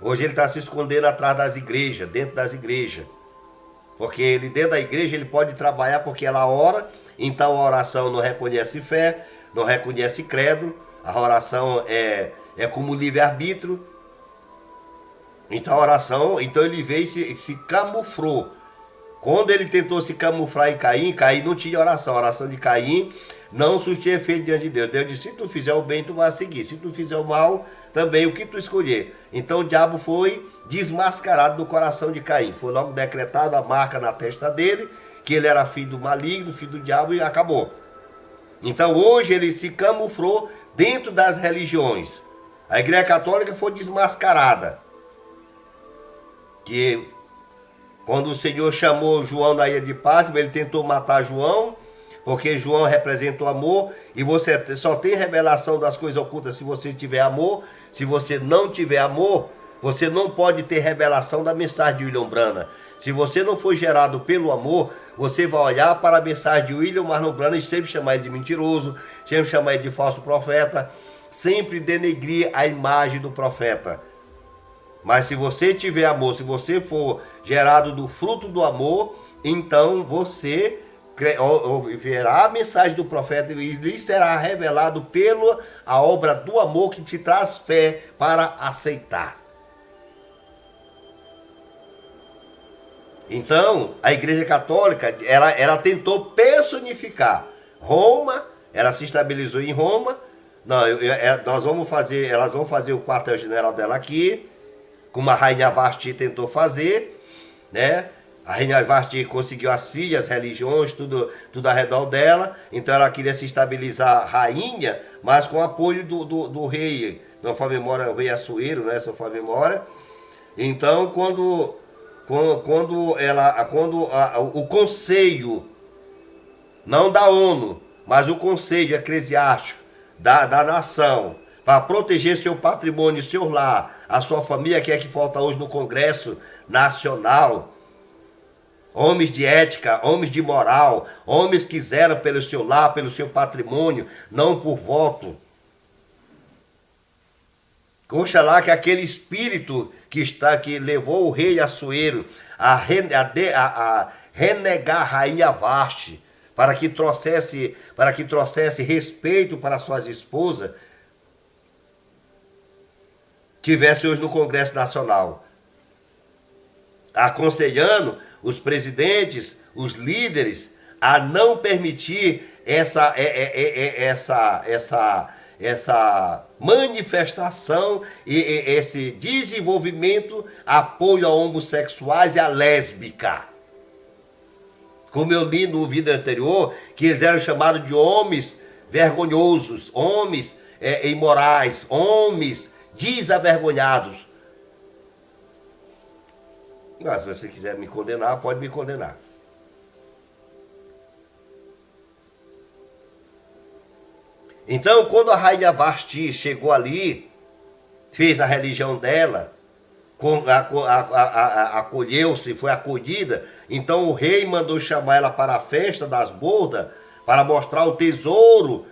Hoje ele está se escondendo atrás das igrejas, dentro das igrejas. Porque ele dentro da igreja ele pode trabalhar porque ela ora, então a oração não reconhece fé, não reconhece credo, a oração é como livre-arbítrio. Então a oração, então ele veio e se camuflou. Quando ele tentou se camuflar em Caim não tinha oração. A oração de Caim não surtia efeito diante de Deus. Deus disse, se tu fizer o bem, tu vai seguir. Se tu fizer o mal, também o que tu escolher. Então o diabo foi desmascarado no coração de Caim. Foi logo decretado a marca na testa dele, que ele era filho do maligno, filho do diabo, e acabou. Então hoje ele se camuflou dentro das religiões. A Igreja Católica foi desmascarada. Que quando o Senhor chamou João da ilha de Patmos, ele tentou matar João, porque João representa o amor, e você só tem revelação das coisas ocultas se você tiver amor. Se você não tiver amor, você não pode ter revelação da mensagem de William Branham. Se você não for gerado pelo amor, você vai olhar para a mensagem de William Marlon Branham e sempre chamar ele de mentiroso, sempre chamar ele de falso profeta, sempre denegrir a imagem do profeta. Mas se você tiver amor, se você for gerado do fruto do amor, então você verá a mensagem do profeta e lhe será revelado pela a obra do amor que te traz fé para aceitar. Então, a Igreja Católica, ela tentou personificar Roma, ela se estabilizou em Roma. Não, elas vão fazer o quartel-general dela aqui, como a Rainha Vasti tentou fazer, né? A Rainha Vasti conseguiu as filhas, as religiões, tudo ao redor dela. Então ela queria se estabilizar rainha, mas com o apoio do rei, não foi a memória, o rei Assuero, né? Se não foi a memória. Então quando o conselho, não da ONU, mas o conselho eclesiástico da nação, para proteger seu patrimônio, seu lar, a sua família, que é que falta hoje no Congresso Nacional, homens de ética, homens de moral, homens que zelam pelo seu lar, pelo seu patrimônio, não por voto. Oxalá que aquele espírito que levou o rei Assuero a renegar a rainha Vasti, para que trouxesse respeito para suas esposas, tivesse hoje no Congresso Nacional, aconselhando os presidentes, os líderes, a não permitir essa manifestação e esse desenvolvimento, apoio a homossexuais e a lésbica. Como eu li no vídeo anterior, que eles eram chamados de homens vergonhosos, homens imorais, homens desavergonhados. Mas se você quiser me condenar, pode me condenar. Então, quando a rainha Vasti chegou ali, fez a religião dela, acolheu-se, foi acolhida, então o rei mandou chamar ela para a festa das bodas, para mostrar o tesouro,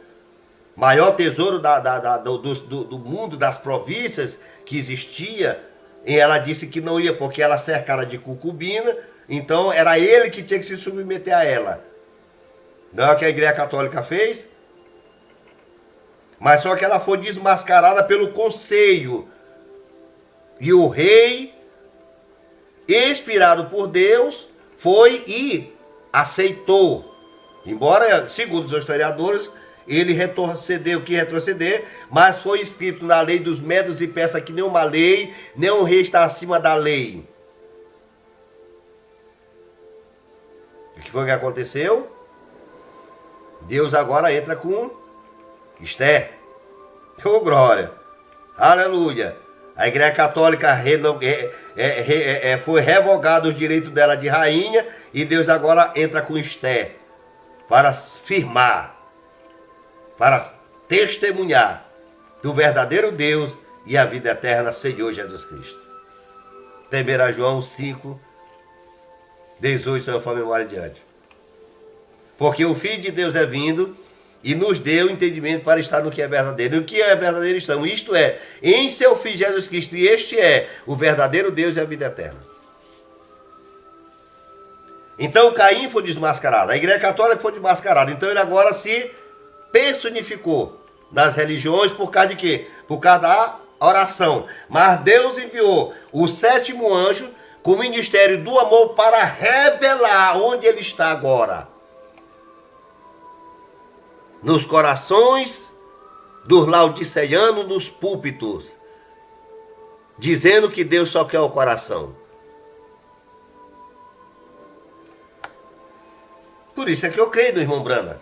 maior tesouro do mundo, das províncias que existia. E ela disse que não ia, porque ela cercada de concubina, então era ele que tinha que se submeter a ela. Não é o que a Igreja Católica fez? Mas só que ela foi desmascarada pelo conselho. E o rei, inspirado por Deus, foi e aceitou. Embora, segundo os historiadores, ele quis retroceder, mas foi escrito na lei dos Medos e Persas que nenhuma lei, nenhum rei está acima da lei. O que foi que aconteceu? Deus agora entra com Esther. Oh, glória! Aleluia! A Igreja Católica foi revogado os direitos dela de rainha e Deus agora entra com Esther para firmar, para testemunhar do verdadeiro Deus e a vida eterna, Senhor Jesus Cristo. 1 João 5, 18, se não for a memória diante. Porque o Filho de Deus é vindo e nos deu entendimento para estar no que é verdadeiro. No que é verdadeiro estamos, isto é, em seu Filho Jesus Cristo, e este é o verdadeiro Deus e a vida eterna. Então Caim foi desmascarado, a Igreja Católica foi desmascarada, então ele agora se personificou nas religiões por causa de quê? Por causa da oração. Mas Deus enviou o 7º anjo com o ministério do amor para revelar onde ele está agora. Nos corações dos laodiceanos, nos púlpitos, dizendo que Deus só quer o coração. Por isso é que eu creio no irmão Brana.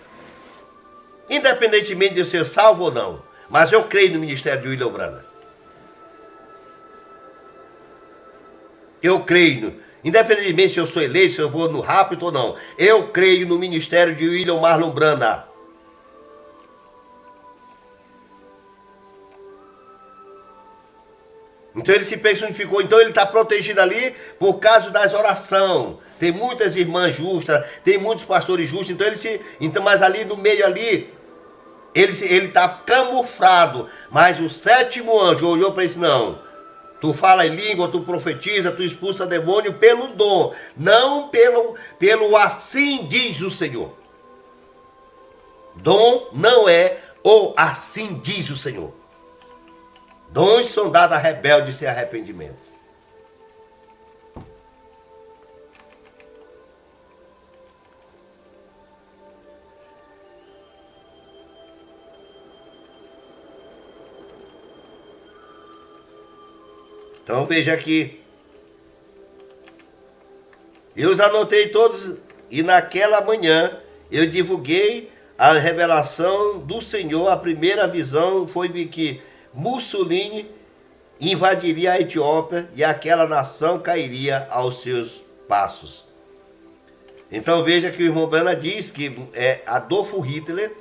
Independentemente de eu ser salvo ou não, mas eu creio no ministério de William Brana. Eu creio, independentemente se eu sou eleito, se eu vou no rápido ou não, eu creio no ministério de William Marlon Brana. Então ele se personificou, então ele está protegido ali por causa das orações. Tem muitas irmãs justas, tem muitos pastores justos, então mas ali no meio ali, ele está camuflado. Mas o 7º anjo olhou para ele e disse, não, Tu fala em língua, tu profetiza, tu expulsa demônio pelo dom, não pelo assim diz o Senhor. Dom não é o assim diz o Senhor. Dons são dados a rebeldes sem arrependimento. Então veja aqui. Eu os anotei todos e naquela manhã eu divulguei a revelação do Senhor. A primeira visão foi de que Mussolini invadiria a Etiópia e aquela nação cairia aos seus passos. Então veja que o irmão Branham diz que Adolfo Hitler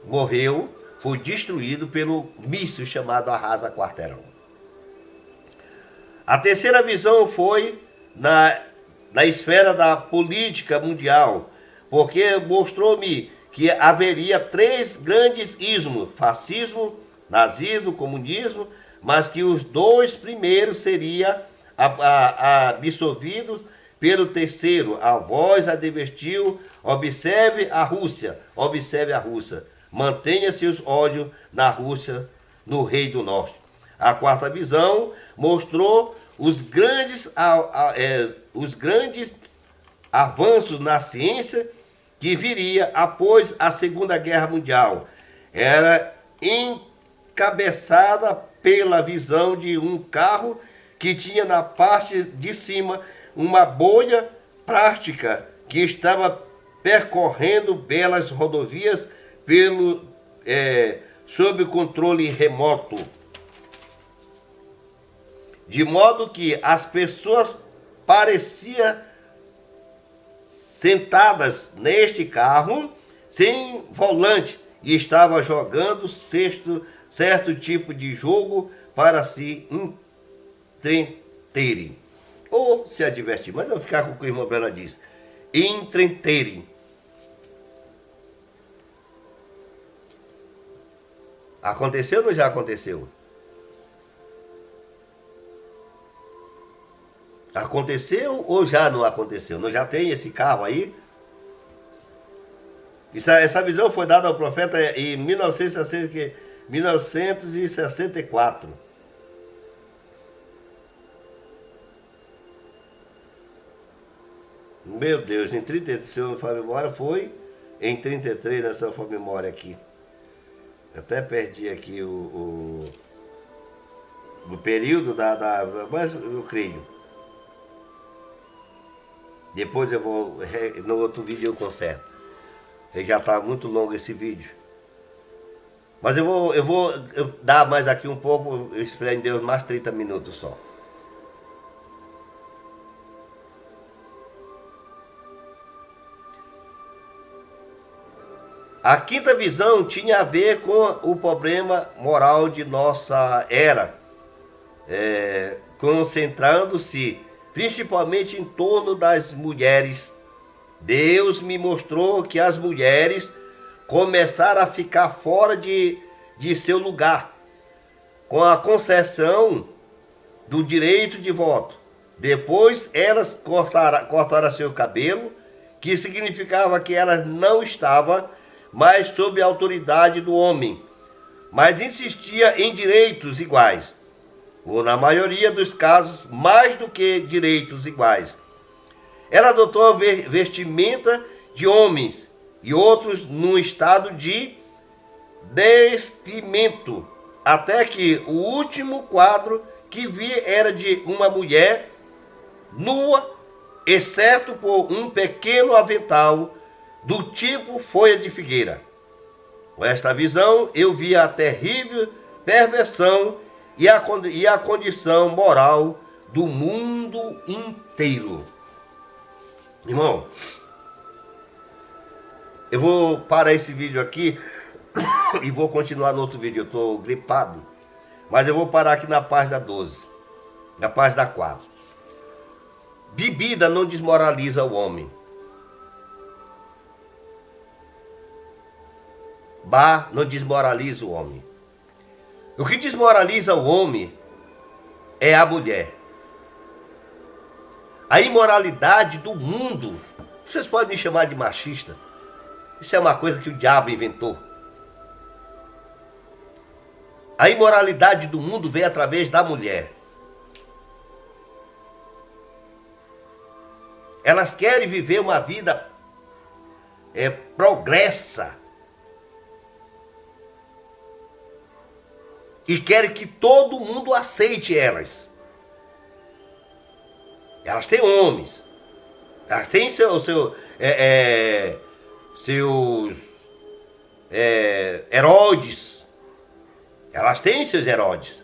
morreu, foi destruído pelo míssil chamado Arrasa Quarteirão. A terceira visão foi na esfera da política mundial, porque mostrou-me que haveria 3 grandes ismos: fascismo, nazismo, comunismo, mas que os 2 primeiros seriam absorvidos pelo terceiro. A voz advertiu: observe a Rússia, mantenha seus olhos na Rússia, no Rei do Norte. A quarta visão mostrou os grandes avanços na ciência que viria após a Segunda Guerra Mundial. Era encabeçada pela visão de um carro que tinha na parte de cima uma bolha plástica que estava percorrendo belas rodovias sob controle remoto. De modo que as pessoas pareciam sentadas neste carro sem volante e estavam jogando certo tipo de jogo para se entreterem ou se advertir. Mas eu vou ficar com o que o irmão Branham diz: entreterem. Aconteceu ou não já aconteceu? Aconteceu ou já não aconteceu? Não já tem esse carro aí? Essa visão foi dada ao profeta em 1964. Meu Deus, em 33, se eu não for memória, foi em 33 nessa for memória aqui. Até perdi aqui o período mas eu creio. Depois eu vou, no outro vídeo eu conserto. Já está muito longo esse vídeo. Mas eu vou dar mais aqui um pouco, eu espero em Deus mais 30 minutos só. A quinta visão tinha a ver com o problema moral de nossa era, concentrando-se principalmente em torno das mulheres. Deus me mostrou que as mulheres começaram a ficar fora de seu lugar, com a concessão do direito de voto. Depois elas cortaram seu cabelo, que significava que elas não estavam mais sob a autoridade do homem, mas insistia em direitos iguais, ou na maioria dos casos, mais do que direitos iguais. Ela adotou a vestimenta de homens e outros num estado de despimento, até que o último quadro que vi era de uma mulher nua, exceto por um pequeno avental do tipo folha de figueira. Com esta visão, eu vi a terrível perversão e a condição moral do mundo inteiro. Irmão, eu vou parar esse vídeo aqui e vou continuar no outro vídeo. Eu estou gripado, mas eu vou parar aqui na página 12, na página 4. Bebida não desmoraliza o homem. Bar não desmoraliza o homem. O que desmoraliza o homem é a mulher. A imoralidade do mundo, vocês podem me chamar de machista, isso é uma coisa que o diabo inventou. A imoralidade do mundo vem através da mulher. Elas querem viver uma vida progressa. E querem que todo mundo aceite elas. Elas têm homens. Elas têm seus Herodes. Elas têm seus Herodes.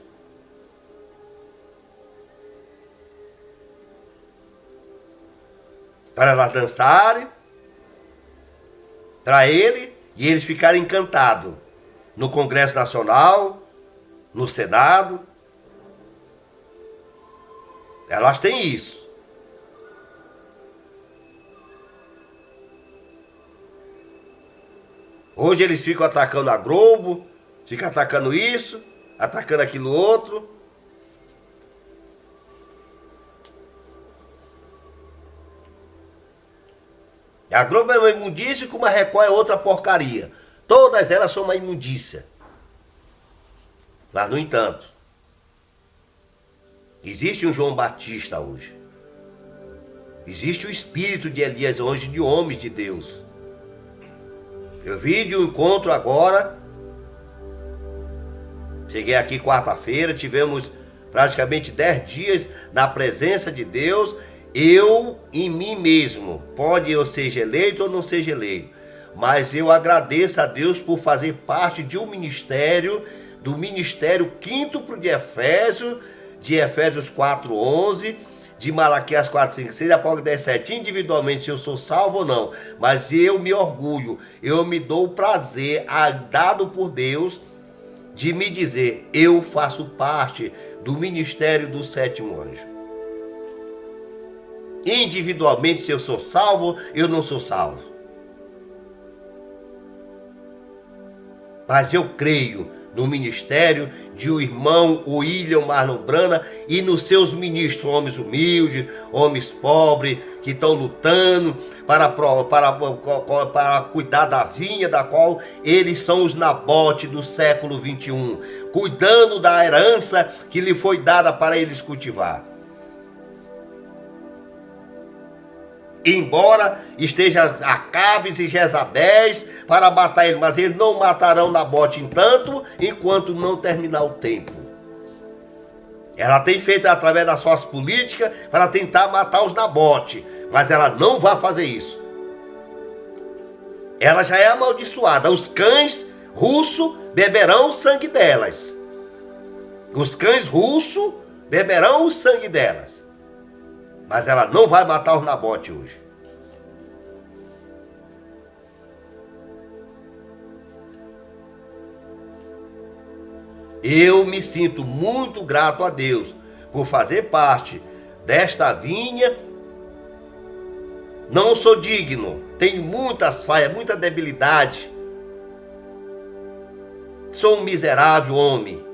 Para elas dançarem para ele e eles ficarem encantados no Congresso Nacional, no Senado. Elas têm isso. Hoje eles ficam atacando a Globo, ficam atacando isso, atacando aquilo outro. A Globo é uma imundícia, como a Record é outra porcaria. Todas elas são uma imundícia. Mas, no entanto, existe um João Batista hoje. Existe o espírito de Elias hoje, de homens de Deus. Eu vi de um encontro agora. Cheguei aqui quarta-feira, tivemos praticamente 10 dias na presença de Deus. Eu em mim mesmo, pode eu seja eleito ou não seja eleito, mas eu agradeço a Deus por fazer parte de um ministério, do ministério quíntuplo de Efésios 4:11, de Malaquias 4:5-6, Apocalipse 10:7, individualmente se eu sou salvo ou não, mas eu me orgulho, eu me dou o prazer dado por Deus de me dizer, eu faço parte do ministério do sétimo anjo. Individualmente, se eu sou salvo, eu não sou salvo. Mas eu creio no ministério de um irmão William Marlon Brana e nos seus ministros, homens humildes, homens pobres, que estão lutando para cuidar da vinha, da qual eles são os Nabote do século 21, cuidando da herança que lhe foi dada para eles cultivar. Embora esteja Acabes e Jezabéis para matar ele, mas eles não matarão Nabote enquanto não terminar o tempo. Ela tem feito através das suas políticas para tentar matar os Nabote, mas ela não vai fazer isso. Ela já é amaldiçoada. Os cães russos beberão o sangue delas. Os cães russos beberão o sangue delas. Mas ela não vai matar os Nabote hoje. Eu me sinto muito grato a Deus por fazer parte desta vinha. Não sou digno, tenho muitas falhas, muita debilidade. Sou um miserável homem.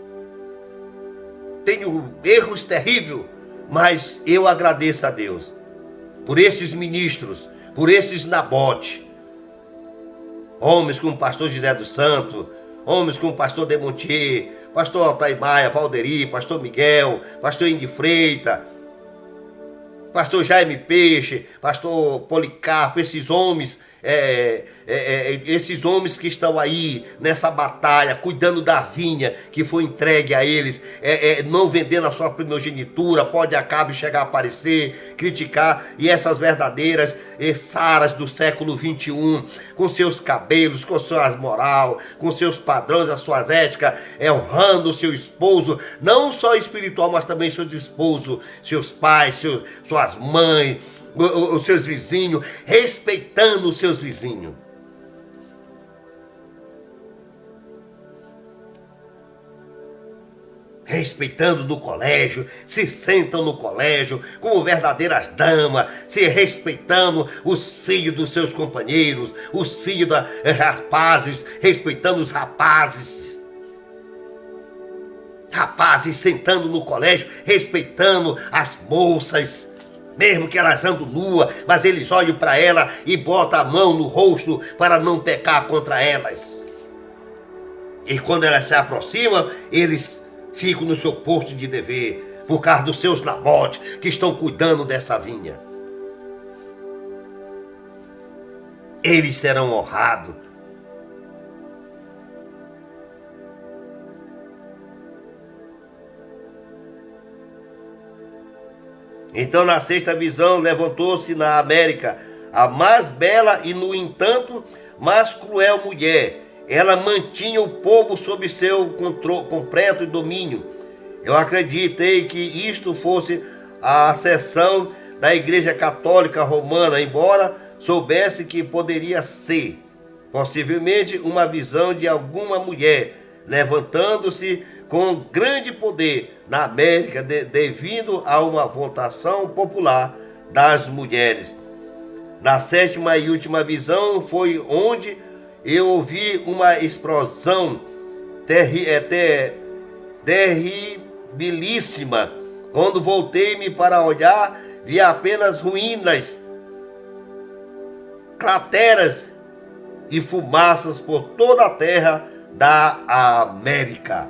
Tenho erros terríveis. Mas eu agradeço a Deus por esses ministros, por esses Nabote, homens como o pastor José dos Santos, homens como o pastor Demontier, pastor Altair Maia, Valderi, pastor Miguel, pastor Indy Freitas, pastor Jaime Peixe, pastor Policarpo, esses homens que estão aí nessa batalha, cuidando da vinha que foi entregue a eles, não vendendo a sua primogenitura, pode acabar chegar a aparecer, criticar, e essas verdadeiras saras do século 21, com seus cabelos, com suas moral, com seus padrões, as suas éticas, honrando o seu esposo, não só espiritual, mas também seus esposos, seus pais, suas mães, os seus vizinhos, respeitando os seus vizinhos. Respeitando no colégio, se sentam no colégio como verdadeiras damas, se respeitando os filhos dos seus companheiros, os filhos dos rapazes, respeitando os rapazes. rapazes sentando no colégio, respeitando as moças, mesmo que elas andam nua, mas eles olham para ela e botam a mão no rosto para não pecar contra elas. E quando elas se aproximam, eles ficam no seu posto de dever, por causa dos seus nabotes que estão cuidando dessa vinha. Eles serão honrados. Então, na sexta visão, levantou-se na América a mais bela e, no entanto, mais cruel mulher. Ela mantinha o povo sob seu controle, completo domínio. Eu acreditei que isto fosse a seção da Igreja Católica Romana, embora soubesse que poderia ser, possivelmente, uma visão de alguma mulher levantando-se com grande poder na América devido a uma votação popular das mulheres. Na sétima e última visão foi onde eu ouvi uma explosão terribilíssima. Quando voltei-me para olhar, vi apenas ruínas, crateras e fumaças por toda a terra da América.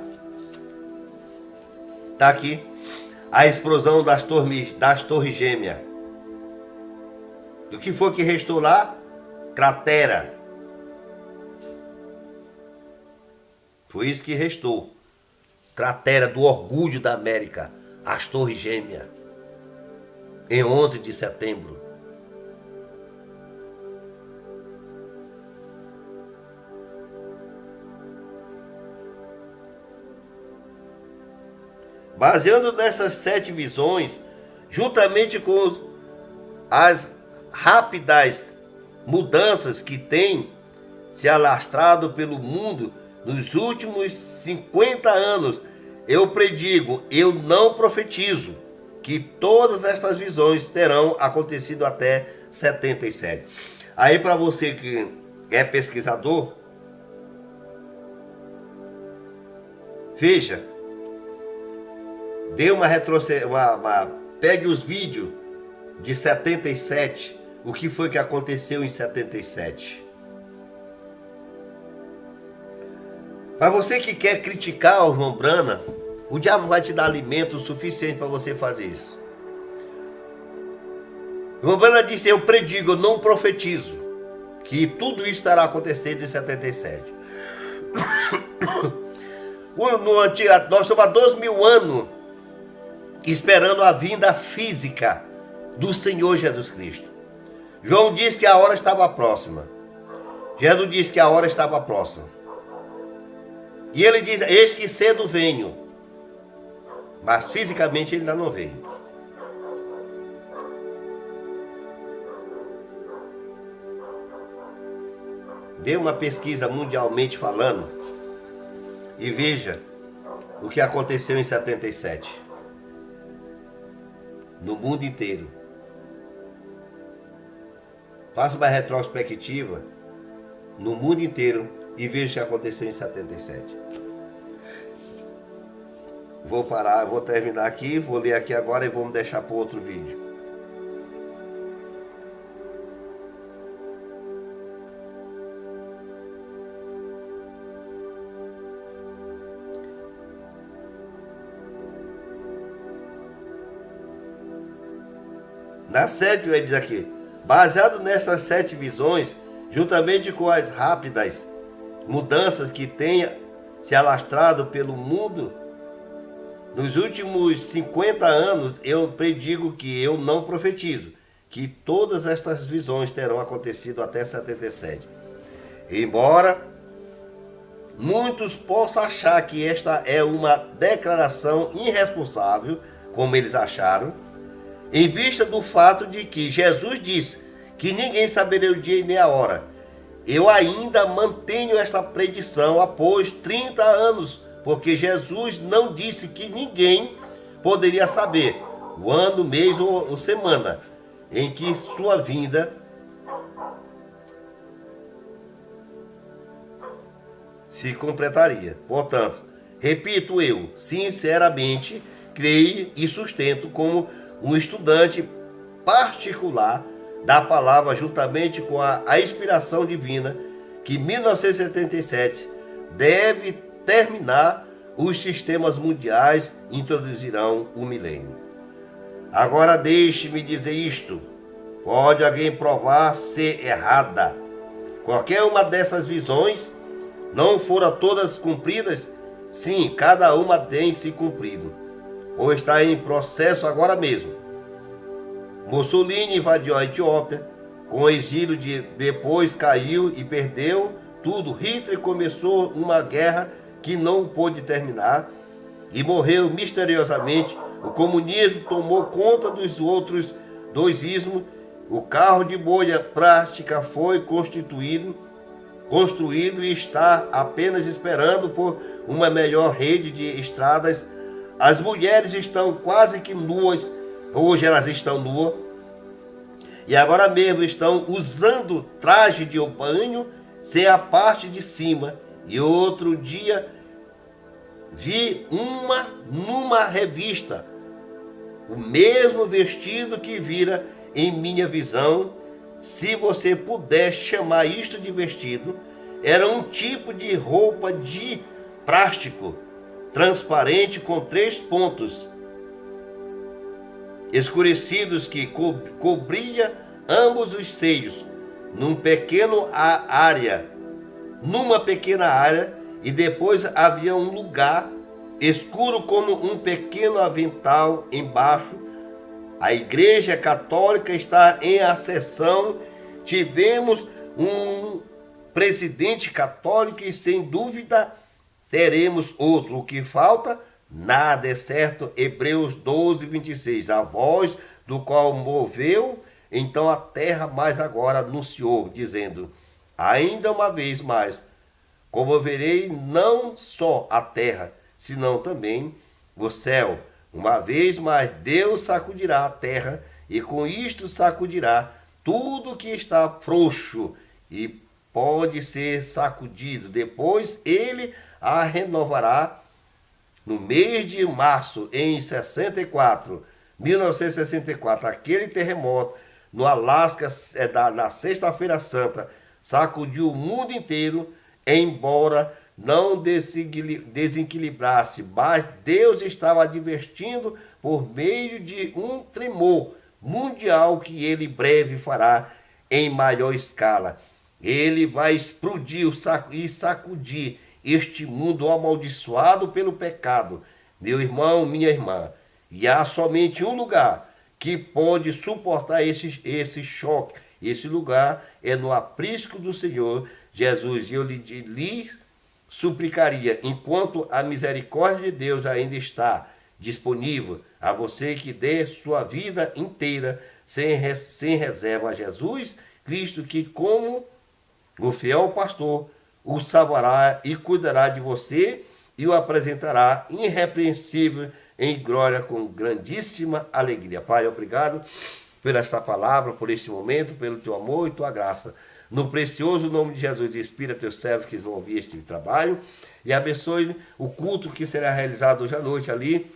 Está aqui a explosão das torres gêmeas. O que foi que restou lá? Cratera. Foi isso que restou. Cratera do orgulho da América. As torres gêmeas. Em 11 de setembro. Baseando nessas 7 visões, juntamente com as rápidas mudanças que têm se alastrado pelo mundo nos últimos 50 anos, eu predigo, eu não profetizo, que todas essas visões terão acontecido até 77. Aí, para você que é pesquisador, veja, dê uma retrocessão, pegue os vídeos de 77, o que foi que aconteceu em 77. Para você que quer criticar o irmão Branham, o diabo vai te dar alimento suficiente para você fazer isso. O irmão Branham disse, eu predigo, eu não profetizo, que tudo isso estará acontecendo em 77. Nós estamos há 2.000 anos esperando a vinda física do Senhor Jesus Cristo. João disse que a hora estava próxima. Jesus disse que a hora estava próxima. E ele diz, eis que cedo venho. Mas fisicamente ele ainda não veio. Dê uma pesquisa mundialmente falando e veja o que aconteceu em 77. No mundo inteiro. Faça uma retrospectiva no mundo inteiro e veja o que aconteceu em 77. Vou parar, vou terminar aqui, vou ler aqui agora e vou me deixar para outro vídeo. Na sétima, ele diz aqui, baseado nessas 7 visões, juntamente com as rápidas mudanças que têm se alastrado pelo mundo, nos últimos 50 anos, eu predigo que eu não profetizo, que todas estas visões terão acontecido até 77. Embora muitos possam achar que esta é uma declaração irresponsável, como eles acharam, em vista do fato de que Jesus disse que ninguém saberia o dia e nem a hora. Eu ainda mantenho essa predição após 30 anos, porque Jesus não disse que ninguém poderia saber o ano, mês ou semana em que sua vinda se completaria. Portanto, Repito, eu, sinceramente, creio e sustento como um estudante particular da palavra, juntamente com a inspiração divina, que 1977 deve terminar os sistemas mundiais e introduzirão o milênio. Agora deixe-me dizer isto, pode alguém provar ser errada. Qualquer uma dessas visões não foram todas cumpridas? Sim, cada uma tem se cumprido, ou está em processo agora mesmo. Mussolini invadiu a Etiópia, com exílio depois caiu e perdeu tudo. Hitler começou uma guerra que não pôde terminar e morreu misteriosamente. O comunismo tomou conta dos outros dois ismos. O carro de bolha prática foi construído e está apenas esperando por uma melhor rede de estradas. As mulheres estão quase que nuas, hoje elas estão nuas, e agora mesmo estão usando traje de banho sem a parte de cima. E outro dia vi numa revista o mesmo vestido que vira em minha visão. Se você puder chamar isto de vestido, era um tipo de roupa de plástico transparente com 3 pontos escurecidos que cobria ambos os seios numa pequena área, e depois havia um lugar escuro como um pequeno avental embaixo. A Igreja Católica está em ascensão. Tivemos um presidente católico e sem dúvida teremos outro. O que falta? Nada, é certo. Hebreus 12, 26. A voz do qual moveu então a terra, mas agora anunciou, dizendo: ainda uma vez mais comoverei não só a terra, senão também o céu. Uma vez mais Deus sacudirá a terra, e com isto sacudirá tudo que está frouxo e pode ser sacudido. Depois ele a renovará. No mês de março, em 1964, aquele terremoto no Alasca, na Sexta-feira Santa, sacudiu o mundo inteiro, embora não desequilibrasse, mas Deus estava advertindo por meio de um tremor mundial que ele breve fará em maior escala. Ele vai explodir e sacudir este mundo amaldiçoado pelo pecado. Meu irmão, minha irmã, e há somente um lugar que pode suportar esse choque. Esse lugar é no aprisco do Senhor Jesus. E eu lhe suplicaria, enquanto a misericórdia de Deus ainda está disponível a você, que dê sua vida inteira sem reserva a Jesus Cristo, que como o fiel pastor o salvará e cuidará de você e o apresentará irrepreensível em glória com grandíssima alegria. Pai, obrigado por esta palavra, por este momento, pelo teu amor e tua graça. No precioso nome de Jesus, inspira teus servos que vão ouvir este trabalho e abençoe o culto que será realizado hoje à noite ali,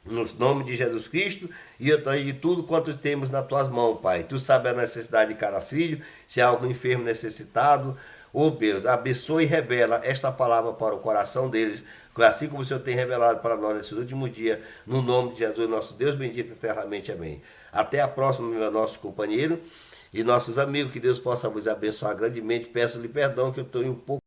no nome de Jesus Cristo, e tudo quanto temos nas tuas mãos, Pai. Tu sabes a necessidade de cada filho, se há algum enfermo necessitado. Oh Deus, abençoe e revela esta palavra para o coração deles, assim como o Senhor tem revelado para nós nesse último dia, no nome de Jesus, nosso Deus bendito eternamente. Amém. Até a próxima, meu nosso companheiro e nossos amigos, que Deus possa vos abençoar grandemente. Peço-lhe perdão que eu estou um pouco